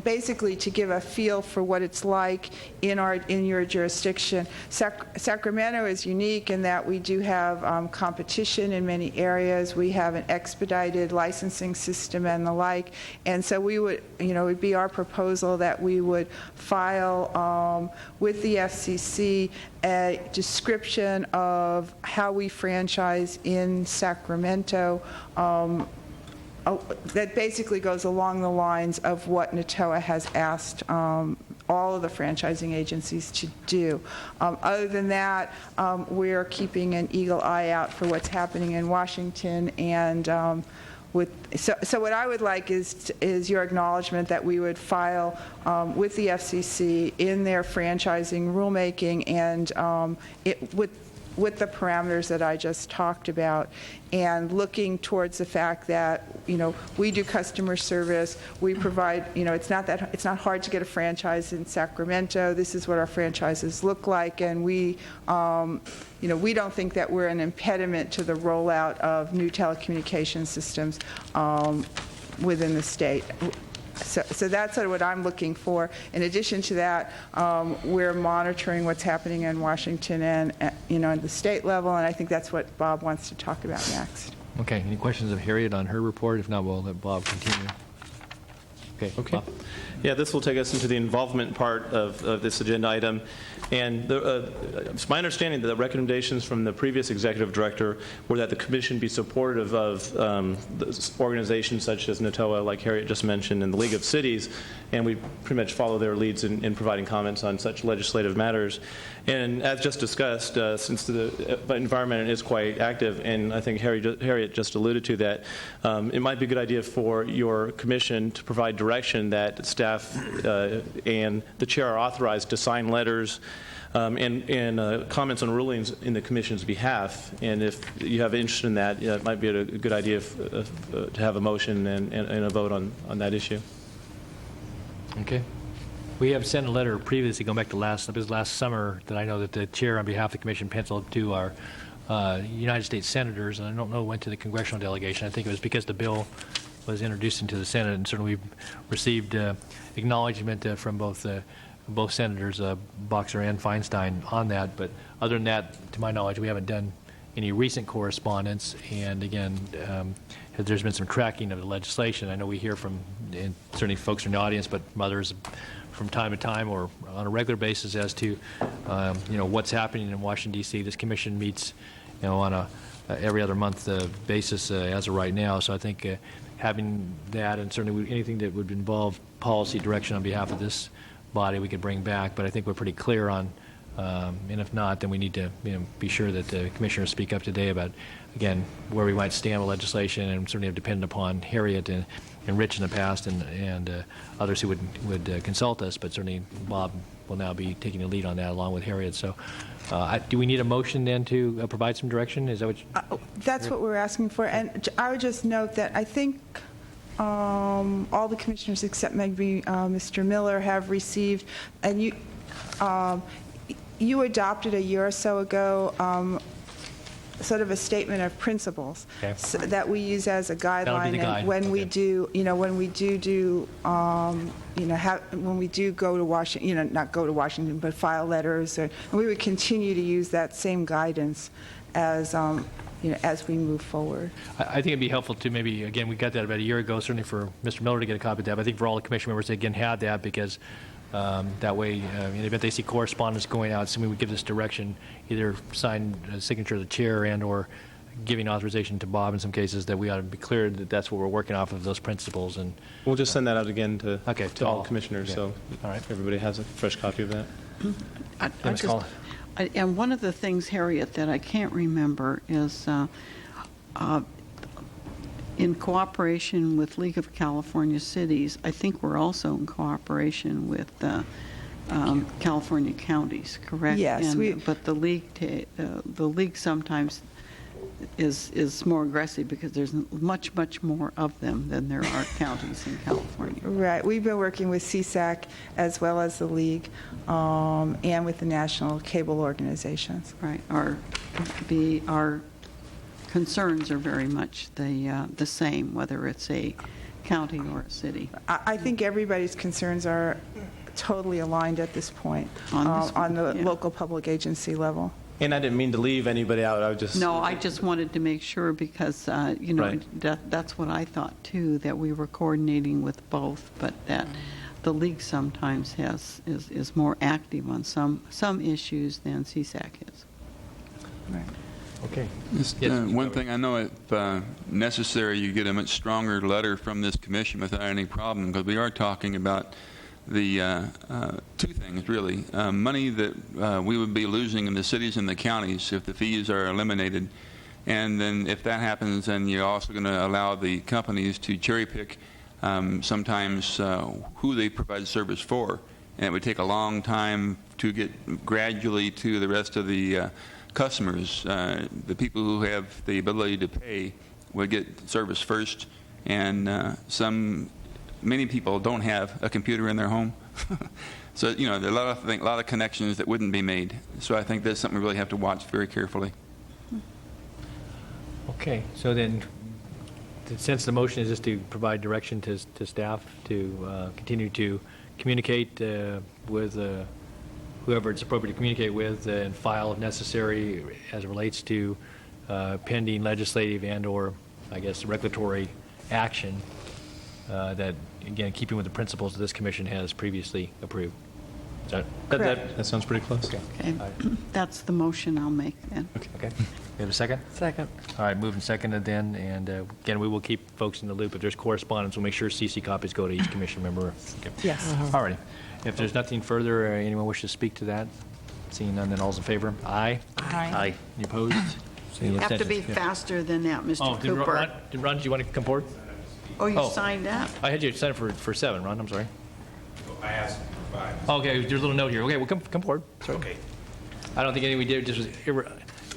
basically to give a feel for what it's like in your jurisdiction. Sacramento is unique in that we do have competition in many areas. We have an expedited licensing system and the like, and so we would, it would be our proposal that we would file with the FCC a description of how we franchise in Sacramento that basically goes along the lines of what NATOA has asked all of the franchising agencies to do. Other than that, we're keeping an eagle eye out for what's happening in Washington, and so what I would like is your acknowledgement that we would file with the FCC in their franchising rulemaking and with the parameters that I just talked about, and looking towards the fact that we do customer service, we provide, it's not hard to get a franchise in Sacramento. This is what our franchises look like, and we don't think that we're an impediment to the rollout of new telecommunication systems within the state. So that's sort of what I'm looking for. In addition to that, we're monitoring what's happening in Washington and at the state level, and I think that's what Bob wants to talk about next. Okay. Any questions of Harriet on her report? If not, we'll let Bob continue. Okay. Okay. Bob? Yeah, this will take us into the involvement part of this agenda item. And it's my understanding that the recommendations from the previous executive director were that the commission be supportive of organizations such as NATOA, like Harriet just mentioned, and the League of Cities, and we pretty much follow their leads in providing comments on such legislative matters. And as just discussed, since the environment is quite active, and I think Harriet just alluded to that, it might be a good idea for your commission to provide direction that staff and the chair are authorized to sign letters and comments on rulings in the commission's behalf. And if you have interest in that, it might be a good idea to have a motion and a vote on that issue. Okay. We have sent a letter previously, going back to last summer, that I know that the chair on behalf of the commission penciled to our United States senators, and I don't know went to the congressional delegation. I think it was because the bill was introduced into the Senate, and certainly we've received acknowledgement from both senators, Boxer and Feinstein, on that. But other than that, to my knowledge, we haven't done any recent correspondence. And again, there's been some tracking of the legislation. I know we hear from, and certainly folks in the audience, but from others from time to time or on a regular basis as to what's happening in Washington, D.C. This commission meets on a every other month basis as of right now. So I think having that, and certainly anything that would involve policy direction on behalf of this body, we could bring back. But I think we're pretty clear on, and if not, then we need to be sure that the commissioners speak up today about, again, where we might stand with legislation, and certainly have depended upon Harriet and Rich in the past and others who would consult us. But certainly Bob will now be taking the lead on that along with Harriet. So do we need a motion then to provide some direction? Is that what That's what we're asking for. And I would just note that I think all the commissioners except maybe Mr. Miller have received, and you adopted a year or so ago sort of a statement of principles that we use as a guideline. And when we do, when we do go to Washington, not go to Washington, but file letters, and we would continue to use that same guidance as as we move forward. I think it'd be helpful to maybe, again, we got that about a year ago, certainly for Mr. Miller to get a copy of that. But I think for all the commission members, they again had that, because that way, in the event they see correspondence going out, somebody would give this direction, either sign a signature of the chair and or giving authorization to Bob in some cases, that we ought to be clear that that's what we're working off of, those principles. And we'll just send that out again to all commissioners, so all right, everybody has a fresh copy of that. And one of the things, Harriet, that I can't remember is in cooperation with League of California Cities, I think we're also in cooperation with California counties, correct? Yes. But the league sometimes is more aggressive because there's much more of them than there are counties in California. Right. We've been working with CSAC as well as the League and with the national cable organizations. Right. Our concerns are very much the same, whether it's a county or a city. I think everybody's concerns are totally aligned at this point on the local public agency level. And I didn't mean to leave anybody out. I just wanted to make sure because, that's what I thought too, that we were coordinating with both, but that the league sometimes is more active on some issues than CSAC is. Right. Okay. One thing I know, if necessary, you get a much stronger letter from this commission without any problem, because we are talking about the two things, really. Money that we would be losing in the cities and the counties if the fees are eliminated. And then if that happens, then you're also going to allow the companies to cherry pick sometimes who they provide service for. And it would take a long time to get gradually to the rest of the customers. The people who have the ability to pay would get service first, and many people don't have a computer in their home. So, there are a lot of connections that wouldn't be made. So I think that's something we really have to watch very carefully. Okay. So then, since the motion is just to provide direction to staff to continue to communicate with whoever it's appropriate to communicate with and file if necessary as it relates to pending legislative and or, I guess, regulatory action. that, again, keeping with the principles that this commission has previously approved. Is that- Correct. That sounds pretty close. Okay, that's the motion I'll make then. Okay. We have a second? Second. All right, moved and seconded then, and again, we will keep folks in the loop. If there's correspondence, we'll make sure CC copies go to each commission member. Okay. Yes. All righty. If there's nothing further, anyone wish to speak to that? Seeing none, then all's in favor? Aye? Aye. Any opposed? Any You have to be abstentions? Yeah. faster than that, Oh, Mr. did Cooper. Ron, do you want to come forward? Oh, you oh. signed up. I had you set for 7, Ron, I'm sorry. I asked for 5. Okay, there's a little note here. Okay, well, come forward. Sorry. Okay. I don't think anything we did just was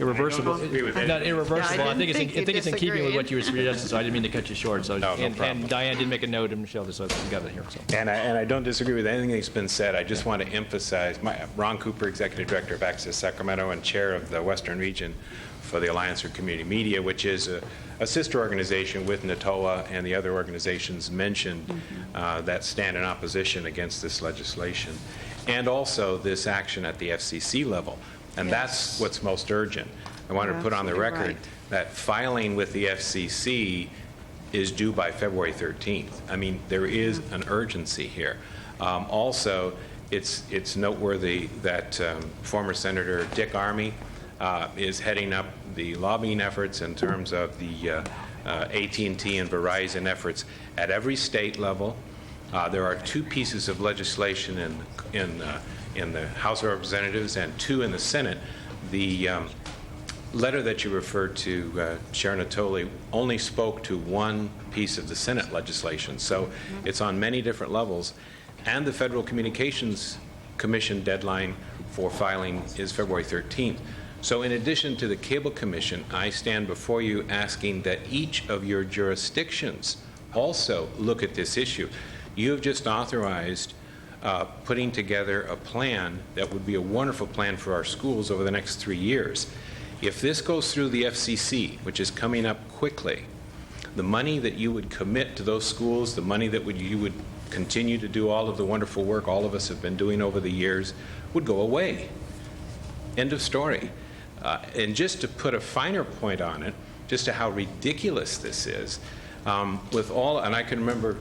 irreversible. I don't disagree with Not anything. irreversible. Yeah, I I think didn't think it's you in keeping with what you were disagreed. suggesting, so I didn't mean to cut you short. So, No, no and problem. Diane did make a note, and Michelle just so we got it here. So. And I don't disagree with anything that's been said. I just want to emphasize, Ron Cooper, Executive Director of Access Sacramento and Chair of the Western Region for the Alliance for Community Media, which is a sister organization with NATOA and the other organizations mentioned that stand in opposition against this legislation, and also this action at the FCC level. And that's what's most urgent. I want to put on the absolutely record right. that filing with the FCC is due by February 13th. I mean, there is an urgency here. Also, it's noteworthy that former Senator Dick Armey is heading up the lobbying efforts in terms of the AT&T and Verizon efforts at every state level. There are 2 pieces of legislation in the House of Representatives and 2 in the Senate. The letter that you referred to, Sharon Natoli, only spoke to 1 piece of the Senate legislation, so it's on many different levels. And the Federal Communications Commission deadline for filing is February 13th. So in addition to the Cable Commission, I stand before you asking that each of your jurisdictions also look at this issue. You have just authorized putting together a plan that would be a wonderful plan for our schools over the next 3 years. If this goes through the FCC, which is coming up quickly, the money that you would commit to those schools, the money that you would continue to do all of the wonderful work all of us have been doing over the years, would go away. End of story. And just to put a finer point on it, just to how ridiculous this is, with all, and I can remember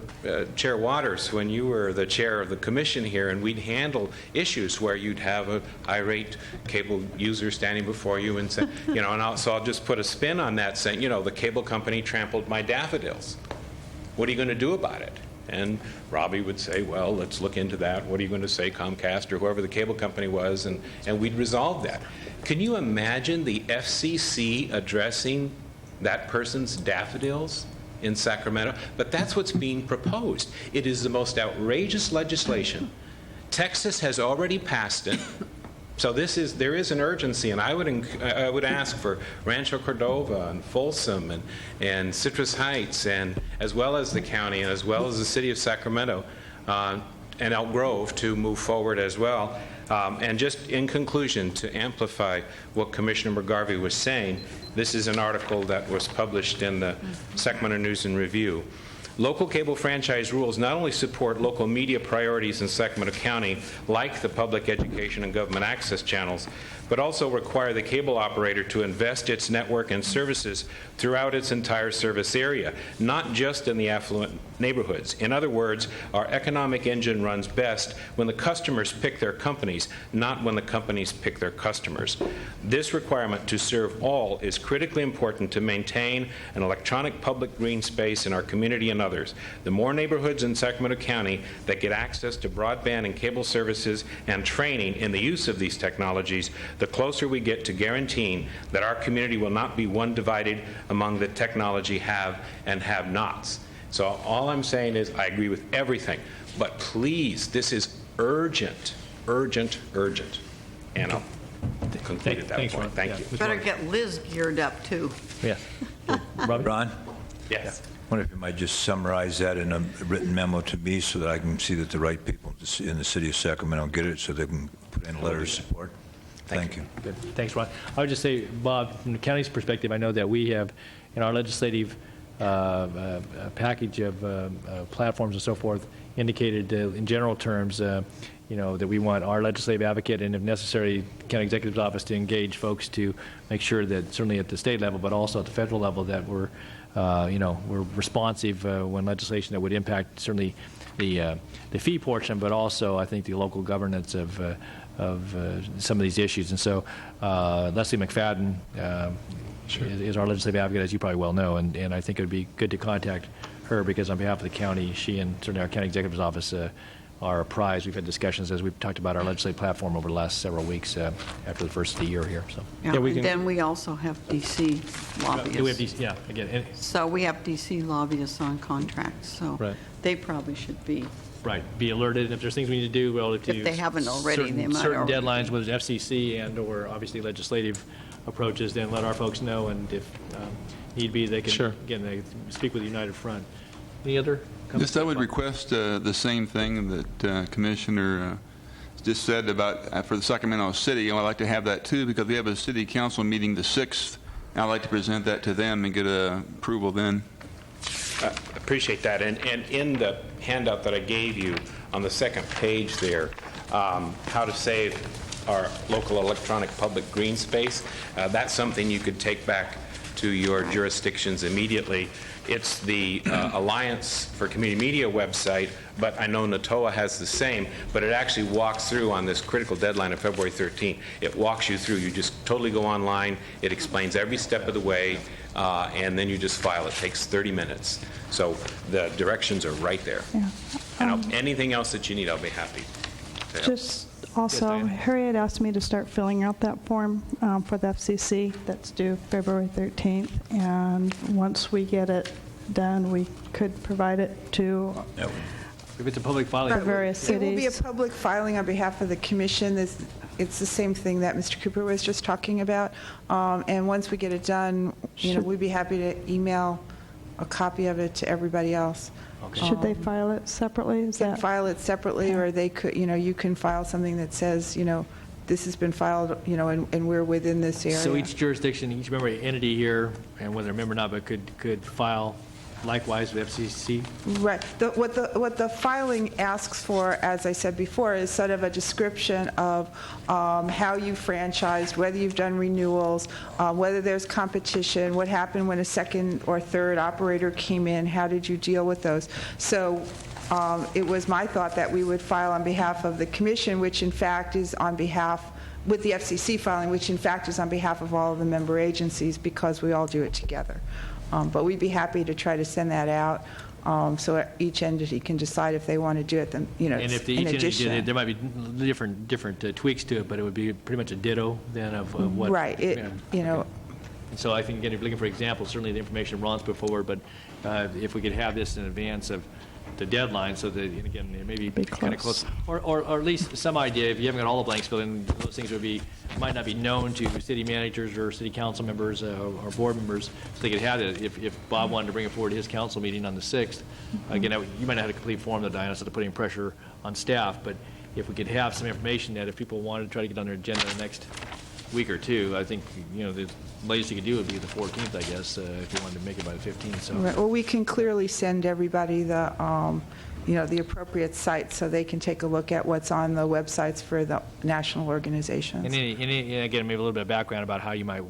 Chair Waters when you were the chair of the commission here, and we'd handle issues where you'd have an irate cable user standing before you and say, you know, and so I'll just put a spin on that saying, you know, the cable company trampled my daffodils. What are you going to do about it? And Robbie would say, well, let's look into that. What are you going to say, Comcast or whoever the cable company was? And we'd resolve that. Can you imagine the FCC addressing that person's daffodils in Sacramento? But that's what's being proposed. It is the most outrageous legislation. Texas has already passed it. So there is an urgency, and I would ask for Rancho Cordova and Folsom and Citrus Heights, and as well as the county and as well as the city of Sacramento and Elk Grove to move forward as well. And just in conclusion, to amplify what Commissioner McGarvey was saying, this is an article that was published in the Sacramento News and Review. Local cable franchise rules not only support local media priorities in Sacramento County, like the public education and government access channels, but also require the cable operator to invest its network and services throughout its entire service area, not just in the affluent neighborhoods. In other words, our economic engine runs best when the customers pick their companies, not when the companies pick their customers. This requirement to serve all is critically important to maintain an electronic public green space in our community and others. The more neighborhoods in Sacramento County that get access to broadband and cable services and training in the use of these technologies, the closer we get to guaranteeing that our community will not be one divided among the technology have and have-nots. So all I'm saying is I agree with everything, but please, this is urgent, urgent, urgent. And I'll conclude at that Thanks, point. Ron. Thank Yeah. you. Better get Liz geared up, too. Yeah. Robbie? Ron, Yes. I wonder if you might just summarize that in a written memo to me so that I can see that the right people in the city of Sacramento get it so they can put in a letter of support. Thank you. Good. Thanks, Ron. I would just say, Bob, from the county's perspective, I know that we have, in our legislative package of platforms and so forth, indicated in general terms, you know, that we want our legislative advocate and, if necessary, county executive's office to engage folks to make sure that, certainly at the state level, but also at the federal level, that we're we're responsive when legislation that would impact certainly the fee portion, but also I think the local governance of some of these issues. And so Leslie McFadden is our legislative advocate, as you probably well know, and I think it would be good to contact her because on behalf of the county, she and certainly our county executive's office are apprised. We've had discussions as we've talked about our legislative platform over the last several weeks after the first of the year here. So Yeah, and then we also have D.C. lobbyists. Do we have DC? Yeah, again. So we have D.C. lobbyists on contracts, so Right. they probably should be. Right, be alerted, and if there's things we need to do relative to If they haven't already, they might certain already deadlines, whether it's FCC and/or obviously legislative approaches, then let our folks know, and if need be, they can, again, they speak with the United Front. Any other comments? Yes, I would request the same thing that Commissioner just said about for the Sacramento City. And I'd like to have that too because we have a city council meeting the 6th. I'd like to present that to them and get approval then. Appreciate that. And in the handout that I gave you on the second page there, how to save our local electronic public green space, that's something you could take back to your jurisdictions immediately. It's the Alliance for Community Media website, but I know NATOA has the same, but it actually walks through on this critical deadline of February 13th. It walks you through. You just totally go online. It explains every step of the way, and then you just file. It takes 30 minutes. So the directions are right there. Yeah. And anything else that you need, I'll be happy to help. Just also, Harriet asked me to start filling out that form for the FCC that's due February 13th, and once we get it done, we could provide it to If it's a public filing. various cities. It will be a public filing on behalf of the commission. It's the same thing that Mr. Cooper was just talking about. And once we get it done, we'd be happy to email a copy of it to everybody else. Should they file it separately? Is They can that file it separately, or they could, you can file something that says, this has been filed, and we're within this area. So each jurisdiction, each member entity here, and whether a member or not, but could file likewise with FCC? Right. What the filing asks for, as I said before, is sort of a description of how you franchised, whether you've done renewals, whether there's competition, what happened when a second or third operator came in, how did you deal with those. So it was my thought that we would file on behalf of the commission, which in fact is on behalf, with the FCC filing, which in fact is on behalf of all of the member agencies because we all do it together. But we'd be happy to try to send that out so each entity can decide if they want to do it. Then, And if each entity did it, there might be different tweaks to it, but it would be pretty much a ditto then of what. Right. And so I think, again, if you're looking for examples, certainly the information Ron's put forward, but if we could have this in advance of the deadline so that, and again, it may be kind of close, or at least some idea, if you haven't got all the blanks filled in, those things might not be known to city managers or city council members or board members, so they could have it. If Bob wanted to bring it forward to his council meeting on the 6th, again, you might not have a complete form of the Diana, so to putting pressure on staff, but if we could have some information that if people wanted to try to get on their agenda the next week or two, I think, the latest you could do would be the 14th, I guess, if you wanted to make it by the 15th. So. Right. Well, we can clearly send everybody the appropriate sites so they can take a look at what's on the websites for the national organizations. And again, maybe a little bit of background about how you might,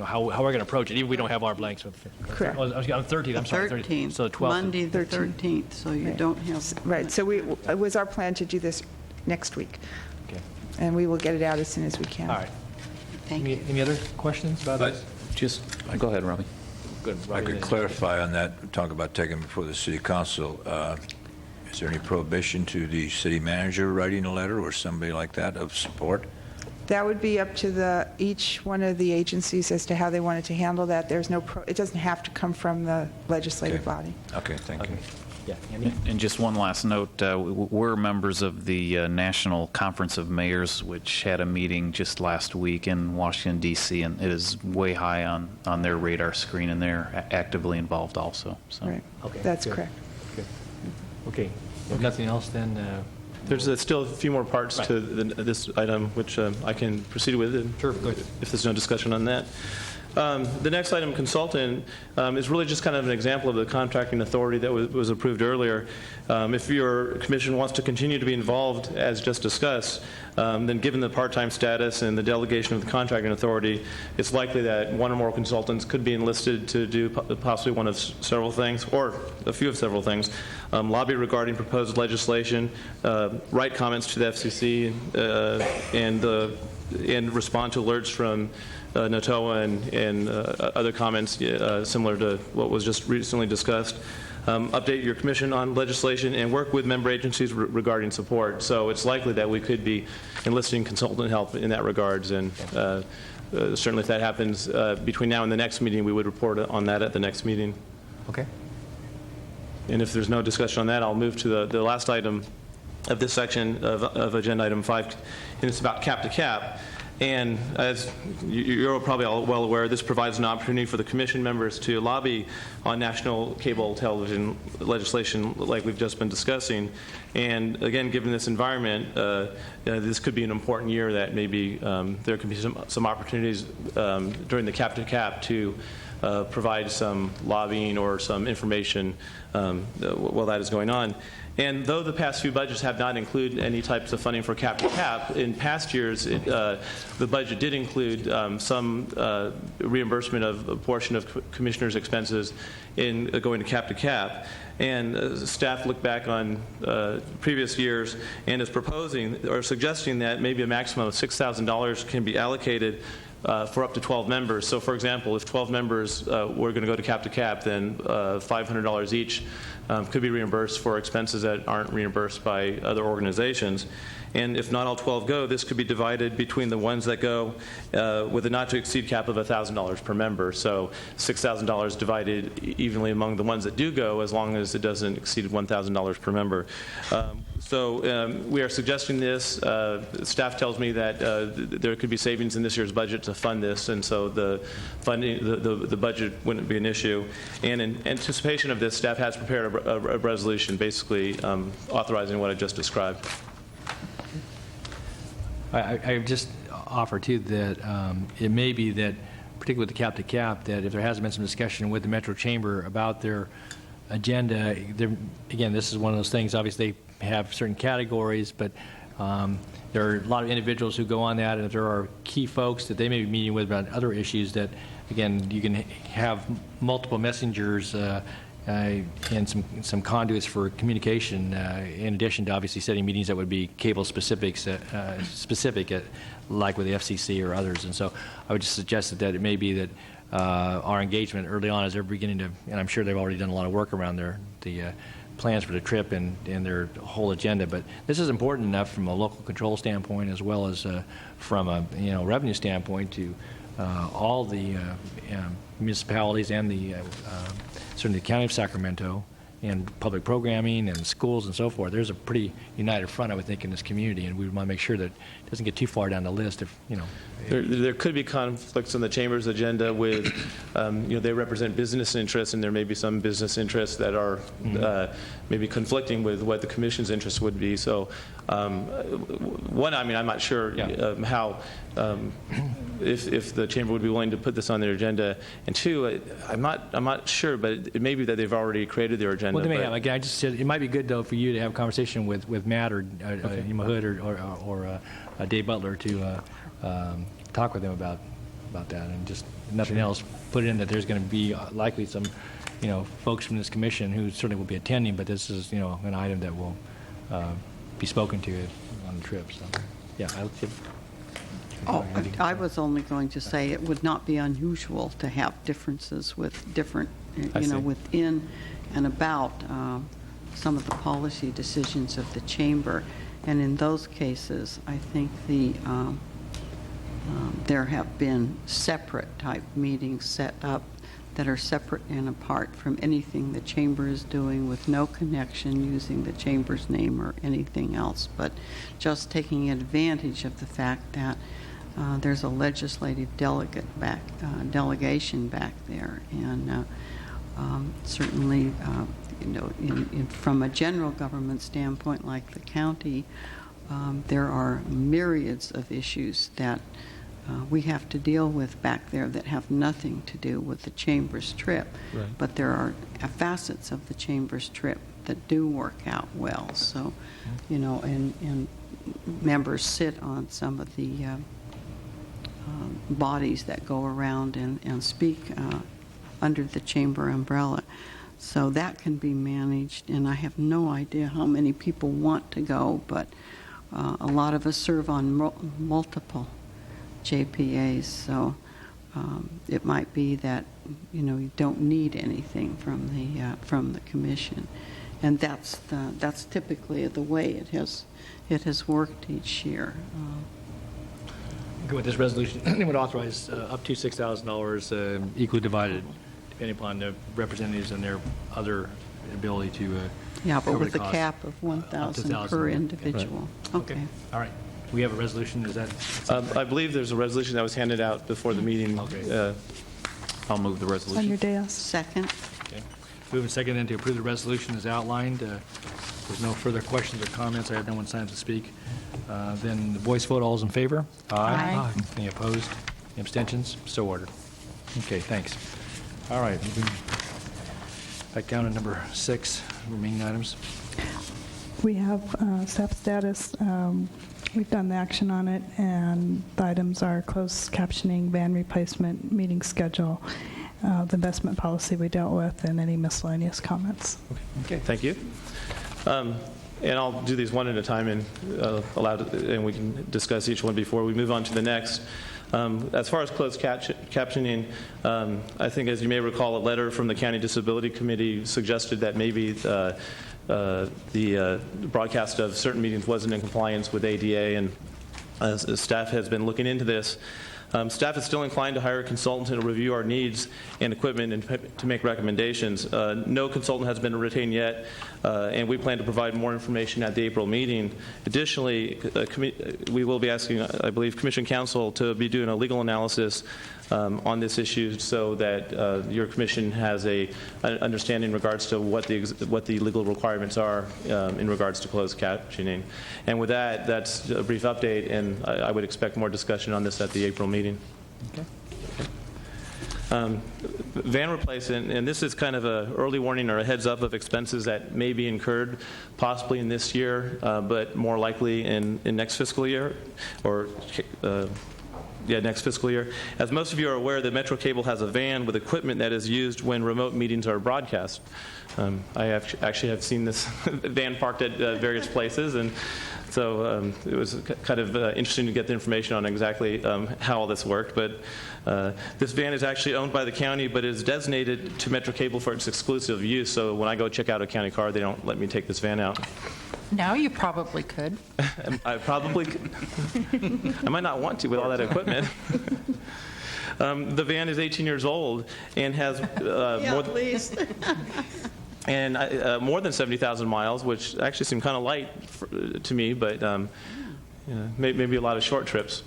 how we're going to approve it, even if we don't have our blanks. Correct. On the 13th, I'm sorry. 13th. So the 12th. Monday the 13th, so you don't have. Right. So it was our plan to do this next week. Okay. And we will get it out as soon as we can. All right. Thank you. Any other questions about this? Go ahead, Robbie. Good. I could clarify on that, talk about taking it before the city council. Is there any prohibition to the city manager writing a letter or somebody like that of support? That would be up to each one of the agencies as to how they wanted to handle that. There's no, it doesn't have to come from the legislative body. Okay, thank you. Yeah. And just one last note, we're members of the National Conference of Mayors, which had a meeting just last week in Washington, D.C., and it is way high on their radar screen, and they're actively involved also. So. Right. Okay. That's good. correct. Good. Okay. If nothing else, then... There's still a few more parts to this item, which I can proceed with. Sure, go ahead. If there's no discussion on that. The next item, consultant, is really just kind of an example of the contracting authority that was approved earlier. If your commission wants to continue to be involved, as just discussed, then given the part-time status and the delegation of the contracting authority, it's likely that one or more consultants could be enlisted to do possibly one of several things, or a few of several things. Lobby regarding proposed legislation, write comments to the FCC, and respond to alerts from NOTOA and other comments similar to what was just recently discussed. Update your commission on legislation and work with member agencies regarding support. So it's likely that we could be enlisting consultant help in that regards, and certainly if that happens between now and the next meeting, we would report on that at the next meeting. Okay. And if there's no discussion on that, I'll move to the last item of this section of Agenda Item 5, and it's about cap to cap. And as you're probably all well aware, this provides an opportunity for the commission members to lobby on national cable television legislation like we've just been discussing. And again, given this environment, this could be an important year that maybe there could be some opportunities during the cap to cap to provide some lobbying or some information while that is going on. And though the past few budgets have not included any types of funding for cap to cap, in past years the budget did include some reimbursement of a portion of commissioners' expenses in going to cap. And staff looked back on previous years and is proposing or suggesting that maybe a maximum of $6,000 can be allocated for up to 12 members. So, for example, if 12 members were going to go to cap, then $500 each could be reimbursed for expenses that aren't reimbursed by other organizations. And if not all 12 go, this could be divided between the ones that go with a not-to-exceed cap of $1,000 per member. So $6,000 divided evenly among the ones that do go, as long as it doesn't exceed $1,000 per member. So we are suggesting this. Staff tells me that there could be savings in this year's budget to fund this, and so the funding, the budget wouldn't be an issue. And in anticipation of this, staff has prepared a resolution basically authorizing what I just described. I just offer, too, that it may be that, particularly with the cap to cap, that if there hasn't been some discussion with the Metro Chamber about their agenda, again, this is one of those things, obviously they have certain categories, but there are a lot of individuals who go on that, and if there are key folks that they may be meeting with about other issues, that, again, you can have multiple messengers and some conduits for communication, in addition to obviously setting meetings that would be cable specific, like with the FCC or others. And so I would just suggest that it may be that our engagement early on, as they're beginning to, and I'm sure they've already done a lot of work around the plans for the trip and their whole agenda, but this is important enough from a local control standpoint as well as from a revenue standpoint to all the municipalities and certainly the County of Sacramento and public programming and schools and so forth. There's a pretty united front, I would think, in this community, and we want to make sure that it doesn't get too far down the list. If There could be conflicts on the Chamber's agenda with, they represent business interests, and there may be some business interests that are maybe conflicting with what the Commission's interests would be. So, one, I'm not sure how, if the Chamber would be willing to put this on their agenda, and two, I'm not sure, but it may be that they've already created their agenda. Well, they may have. Again, I just said it might be good though for you to have a conversation with Matt or Hood or Dave Butler to talk with them about that, and just nothing else, put it in that there's going to be likely some folks from this commission who certainly will be attending, but this is an item that will be spoken to on the trip. So yeah, I was only going to say it would not be unusual to have differences with different within and about some of the policy decisions of the Chamber. And in those cases, I think there have been separate type meetings set up that are separate and apart from anything the Chamber is doing, with no connection using the Chamber's name or anything else, but just taking advantage of the fact that there's a legislative delegation back there. And certainly, from a general government standpoint like the county, there are myriads of issues that we have to deal with back there that have nothing to do with the Chamber's trip. Right. But there are facets of the Chamber's trip that do work out well. So, and members sit on some of the bodies that go around and speak under the Chamber umbrella. So that can be managed, and I have no idea how many people want to go, but a lot of us serve on multiple JPAs, so it might be that you don't need anything from the commission, and that's typically the way it has worked each year. With this resolution, it would authorize up to $6,000 equally divided, depending upon the representatives and their other ability to Yeah, but cover with the the cost. cap of 1,000 1,000, per yeah. individual. Okay. All right. We have a resolution, is that? I believe there's a resolution that was handed out before the meeting. Okay. I'll move the It's on resolution. your dais. Second. Okay. Move and second then to approve the resolution as outlined. There's no further questions or comments. I have no one signed to speak. Then the voice vote, all is in favor? Aye. Any opposed? Any abstentions? So ordered. Okay, thanks. All right, moving back down to number 6, remaining items. We have staff status. We've done the action on it, and the items are closed captioning, van replacement, meeting schedule, the investment policy we dealt with, and any miscellaneous comments. Okay, thank you. And I'll do these one at a time and and we can discuss each one before we move on to the next. As far as closed captioning, I think, as you may recall, a letter from the County Disability Committee suggested that maybe the broadcast of certain meetings wasn't in compliance with ADA, and staff has been looking into this. Staff is still inclined to hire a consultant to review our needs and equipment and to make recommendations. No consultant has been retained yet, and we plan to provide more information at the April meeting. Additionally, we will be asking, I believe, Commission Counsel to be doing a legal analysis on this issue so that your commission has an understanding in regards to what the legal requirements are in regards to closed captioning. And with that, that's a brief update, and I would expect more discussion on this at the April meeting. Okay. Van replacement, and this is kind of an early warning or a heads up of expenses that may be incurred possibly in this year, but more likely in next fiscal year, or next fiscal year. As most of you are aware, the Metro Cable has a van with equipment that is used when remote meetings are broadcast. I actually have seen this van parked at various places, and so it was kind of interesting to get the information on exactly how all this worked. But this van is actually owned by the county, but is designated to Metro Cable for its exclusive use. So when I go check out a county car, they don't let me take this van out. Now you probably could. I probably could. I might not want to with all that equipment. The van is 18 years old and has more than 70,000 miles, which actually seem kind of light to me, but maybe a lot of short trips.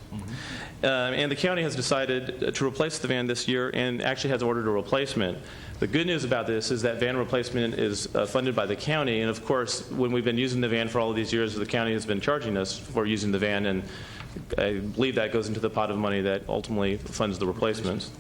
And the county has decided to replace the van this year and actually has ordered a replacement. The good news about this is that van replacement is funded by the county, and of course, when we've been using the van for all of these years, the county has been charging us for using the van, and I believe that goes into the pot of money that ultimately funds the replacements.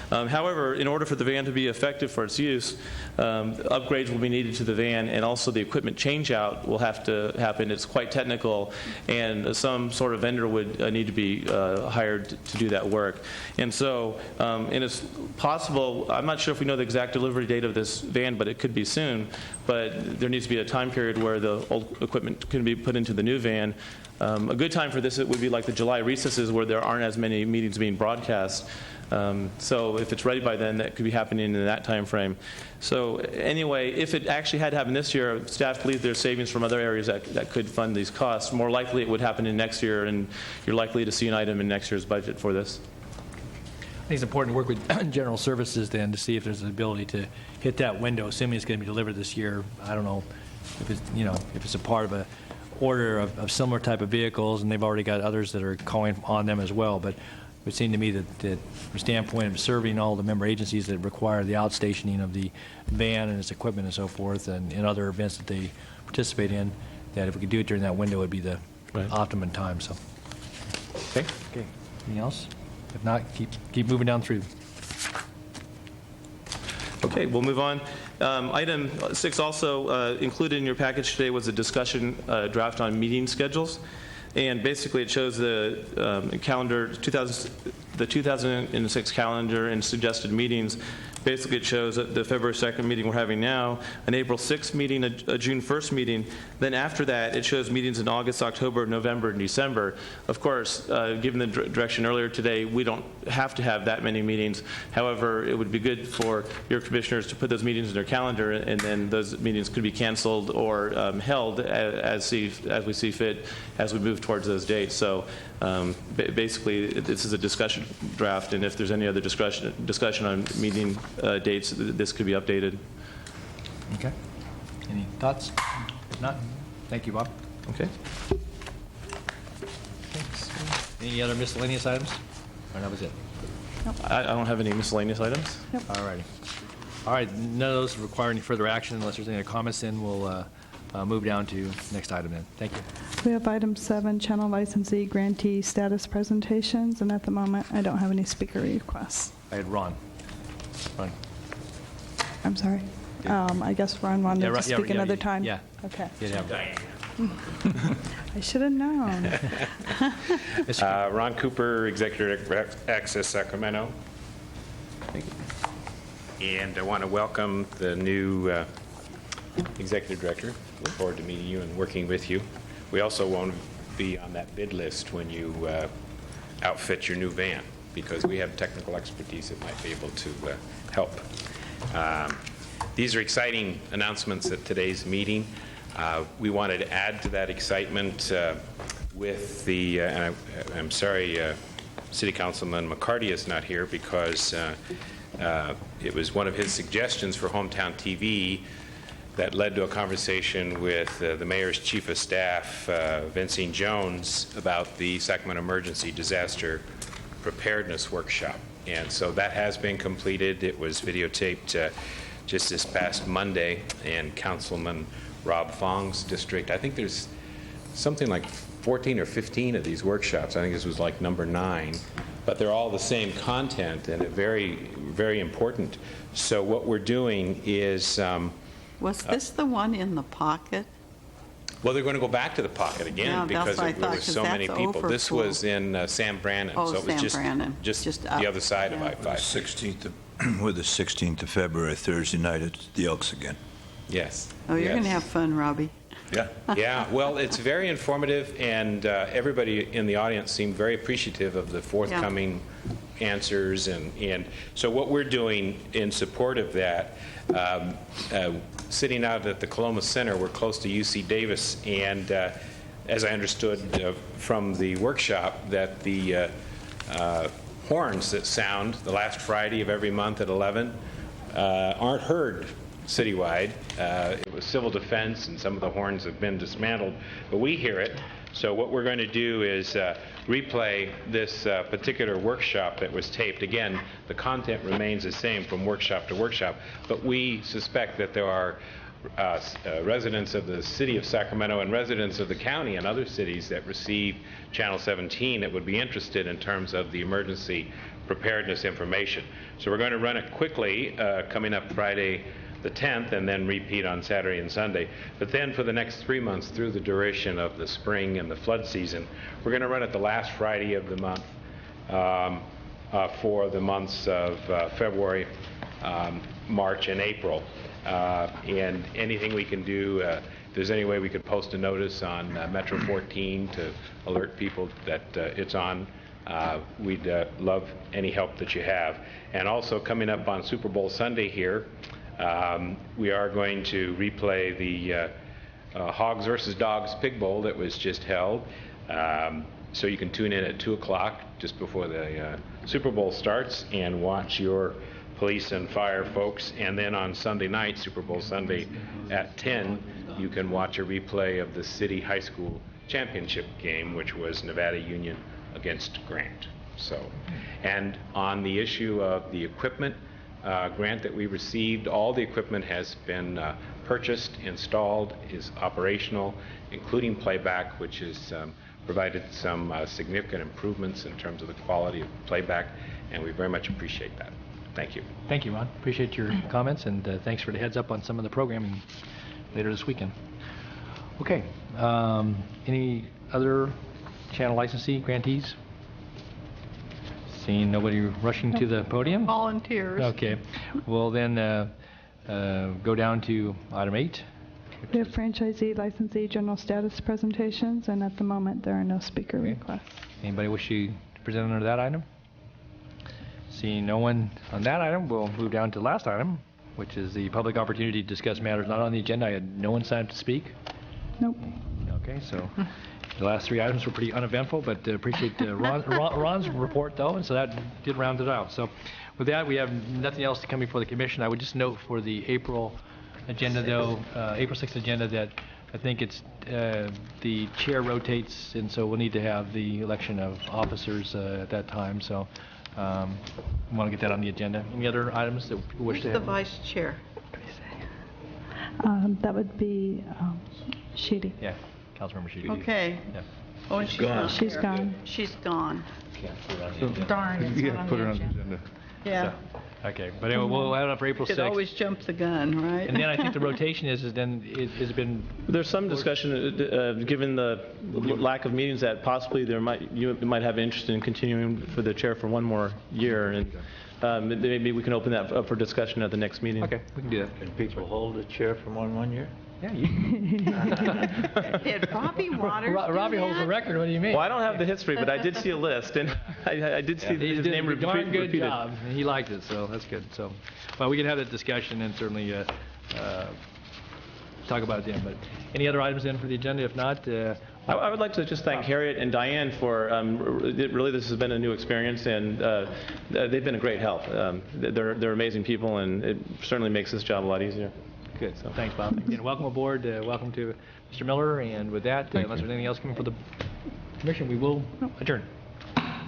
However, in order for the van to be effective for its use, upgrades will be needed to the van, and also the equipment change-out will have to happen. It's quite technical, and some sort of vendor would need to be hired to do that work. And so, and it's possible, I'm not sure if we know the exact delivery date of this van, but it could be soon, but there needs to be a time period where the old equipment can be put into the new van. A good time for this would be like the July recesses, where there aren't as many meetings being broadcast. So if it's ready by then, that could be happening in that time frame. So anyway, if it actually had happened this year, staff believe there's savings from other areas that could fund these costs. More likely it would happen in next year, and you're likely to see an item in next year's budget for this. I think it's important to work with General Services then to see if there's an ability to hit that window, assuming it's going to be delivered this year. I don't know if it's, if it's a part of a order of similar type of vehicles, and they've already got others that are calling on them as well. But it would seem to me that from the standpoint of serving all the member agencies that require the outstationing of the van and its equipment and so forth, and in other events that they participate in, that if we could do it during that window, it would be the optimum time. So, okay. Anything else? If not, keep moving down through. Okay, we'll move on. Item 6 also included in your package today was a discussion draft on meeting schedules. And basically, it shows the calendar, the 2006 calendar and suggested meetings. Basically, it shows the February 2nd meeting we're having now, an April 6th meeting, a June 1st meeting. Then after that, it shows meetings in August, October, November, and December. Of course, given the direction earlier today, we don't have to have that many meetings. However, it would be good for your commissioners to put those meetings in their calendar, and then those meetings could be canceled or held as we see fit as we move towards those dates. So basically, this is a discussion draft, and if there's any other discussion on meeting dates, this could be updated. Okay. Any thoughts? If not, thank you, Bob. Okay. Thanks. Any other miscellaneous items? Or that was it? I don't have any miscellaneous items. All righty. All right, none of those require any further action unless there's any other comments, then we'll move down to next item then. Thank you. We have item 7, channel licensee grantee status presentations, and at the moment, I don't have any speaker requests. I had Ron. Ron. I'm sorry. I guess Ron wanted to speak another time. Yeah. Okay. Yeah. I should have known. Ron Cooper, Executive Access Sacramento. Thank you. And I want to welcome the new Executive Director. Look forward to meeting you and working with you. We also won't be on that bid list when you outfit your new van, because we have technical expertise that might be able to help. These are exciting announcements at today's meeting. We wanted to add to that excitement with the, and I'm sorry, City Councilman McCarty is not here because it was one of his suggestions for Hometown TV that led to a conversation with the mayor's chief of staff, Vincent Jones, about the Sacramento Emergency Disaster Preparedness Workshop. And so that has been completed. It was videotaped just this past Monday in Councilman Rob Fong's district. I think there's something like 14 or 15 of these workshops. I think this was like number 9. But they're all the same content and very, very important. So what we're doing is... Was this the one in the pocket? Well, they're going to go back to the pocket again because there was so many people. This was in Sam Brannan, so it was just the other side of I-5. We're the 16th of February, Thursday night at the Elks again. Yes. Oh, you're going to have fun, Robbie. Yeah. Yeah, well, it's very informative, and everybody in the audience seemed very appreciative of the forthcoming answers. And so what we're doing in support of that, sitting out at the Coloma Center, we're close to UC Davis, and as I understood from the workshop, that the horns that sound the last Friday of every month at 11 aren't heard citywide. It was civil defense, and some of the horns have been dismantled, but we hear it. So what we're going to do is replay this particular workshop that was taped. Again, the content remains the same from workshop to workshop, but we suspect that there are residents of the city of Sacramento and residents of the county and other cities that receive Channel 17 that would be interested in terms of the emergency preparedness information. So we're going to run it quickly coming up Friday the 10th, and then repeat on Saturday and Sunday. But then for the next 3 months, through the duration of the spring and the flood season, we're going to run it the last Friday of the month for the months of February, March, and April. And anything we can do, if there's any way we could post a notice on Metro 14 to alert people that it's on, we'd love any help that you have. And also coming up on Super Bowl Sunday here, we are going to replay the Hogs versus Dogs Pig Bowl that was just held. So you can tune in at 2 o'clock just before the Super Bowl starts and watch your police and fire folks. And then on Sunday night, Super Bowl Sunday at 10, you can watch a replay of the City High School Championship game, which was Nevada Union against Grant. So, and on the issue of the equipment, grant that we received, all the equipment has been purchased, installed, is operational, including playback, which is provided some significant improvements in terms of the quality of playback, and we very much appreciate that. Thank you. Thank you, Ron. Appreciate your comments, and thanks for the heads up on some of the programming later this weekend. Okay. Any other channel licensee grantees? Seeing nobody rushing to the podium? Volunteers. Okay. We'll then go down to item 8. We have franchisee licensee general status presentations, and at the moment there are no speaker requests. Anybody wish to present under that item? Seeing no one on that item, we'll move down to the last item, which is the public opportunity to discuss matters not on the agenda. I had no one signed up to speak. Nope. Okay, so the last 3 items were pretty uneventful, but appreciate Ron's report, though, and so that did round it out. So with that, we have nothing else to come before the commission. I would just note for the April agenda, though, April 6th agenda, that I think it's the chair rotates, and so we'll need to have the election of officers at that time. So we want to get that on the agenda. Any other items that people wish to Who's have? the vice chair? That would be Sheedy. Yeah, Councilmember Sheedy. Okay. Yeah. Oh, and she's not She's here. gone. She's gone. Darn, it's not on the agenda. Yeah. Okay, but anyway, we'll add it up for April 6th. Could always jump the gun, right? And then I think the rotation is then has been. There's some discussion, given the lack of meetings, that possibly you might have interest in continuing for the chair for one more year, and maybe we can open that up for discussion at the next meeting. Okay, we can do that. Can people hold the chair for more than 1 year? Yeah, you. Did Robbie Waters do Robbie holds the that? record. What do you mean? Well, I don't have the history, but I did see a list, and I did see He his did name a darn good repeated. job, and he liked it, so that's good. So, well, we can have that discussion and certainly talk about it then. But any other items then for the agenda? If not, I would like to just thank Harriet and Diane for, really this has been a new experience, and they've been a great help. They're amazing people, and it certainly makes this job a lot easier. good. So thanks, Bob. Again, welcome aboard. Welcome to Mr. Miller. And with that, unless there's anything else coming for the commission, we will adjourn.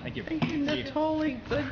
Thank you. Thank you, Natalie. Good.